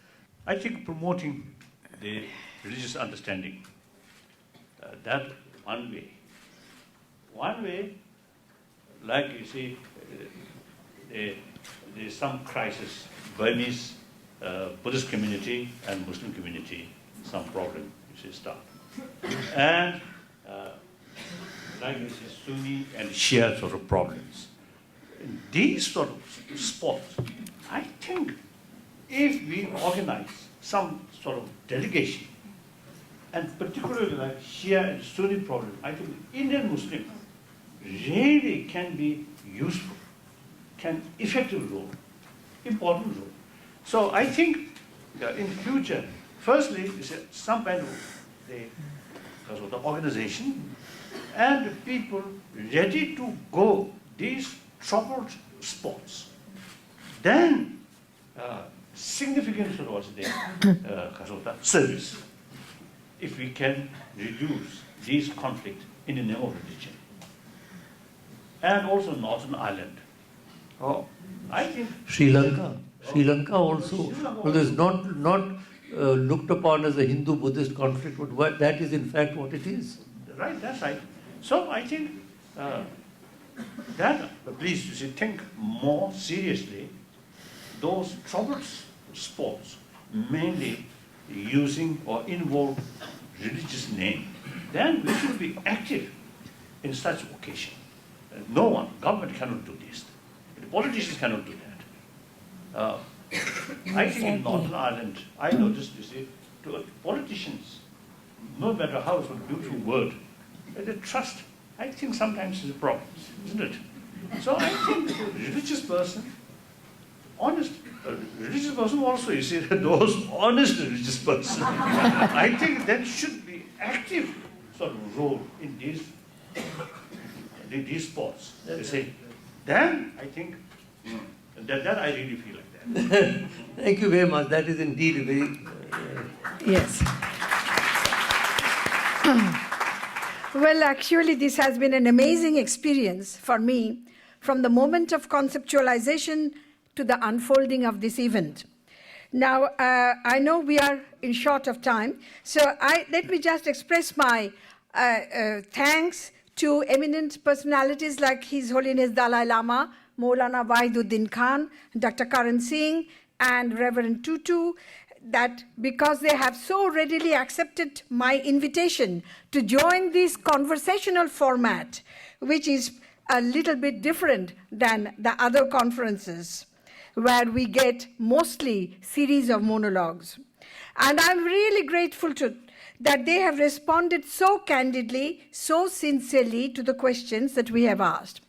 Speaker 4: I think promoting the religious understanding, that one way. One way, like you see, there's some crisis, Burmese Buddhist community and Muslim community, some problem, you see, start. And like you see, Sunni and Shia sort of problems. In these sort of spots, I think if we organize some sort of delegation, and particularly like Shia and Sunni problem, I think Indian Muslim really can be useful, can effective role, important role. So I think in future, firstly, is some kind of the organization and the people ready to go these troubled spots. Then significant sort of the service, if we can reduce these conflicts in the name of religion. And also Northern Ireland. Oh, I think
Speaker 3: Sri Lanka also, although it's not looked upon as a Hindu-Buddhist conflict, but that is in fact what it is.
Speaker 4: Right, that's right. So I think that please you should think more seriously those troubled spots, mainly using or involve religious name. Then we should be active in such occasion. No one, government cannot do this. The politicians cannot do that. I think in Northern Ireland, I noticed, you see, to politicians, no matter how it's a beautiful word, the trust, I think sometimes is a problem, isn't it? So I think a religious person, honest, religious person also, you see, those honest religious person, I think that should be active sort of role in these sports. You see, then I think that I really feel like that.
Speaker 3: Thank you very much. That is indeed a very...
Speaker 2: Yes. Well, actually, this has been an amazing experience for me from the moment of conceptualization to the unfolding of this event. Now, I know we are in short of time, so let me just express my thanks to eminent personalities like His Holiness Dalai Lama, Maulana Wahiduddin Khan, Dr. Karan Singh, and Reverend Tutu, that because they have so readily accepted my invitation to join this conversational format, which is a little bit different than the other conferences, where we get mostly series of monologues. And I'm really grateful that they have responded so candidly, so sincerely to the questions that we have asked.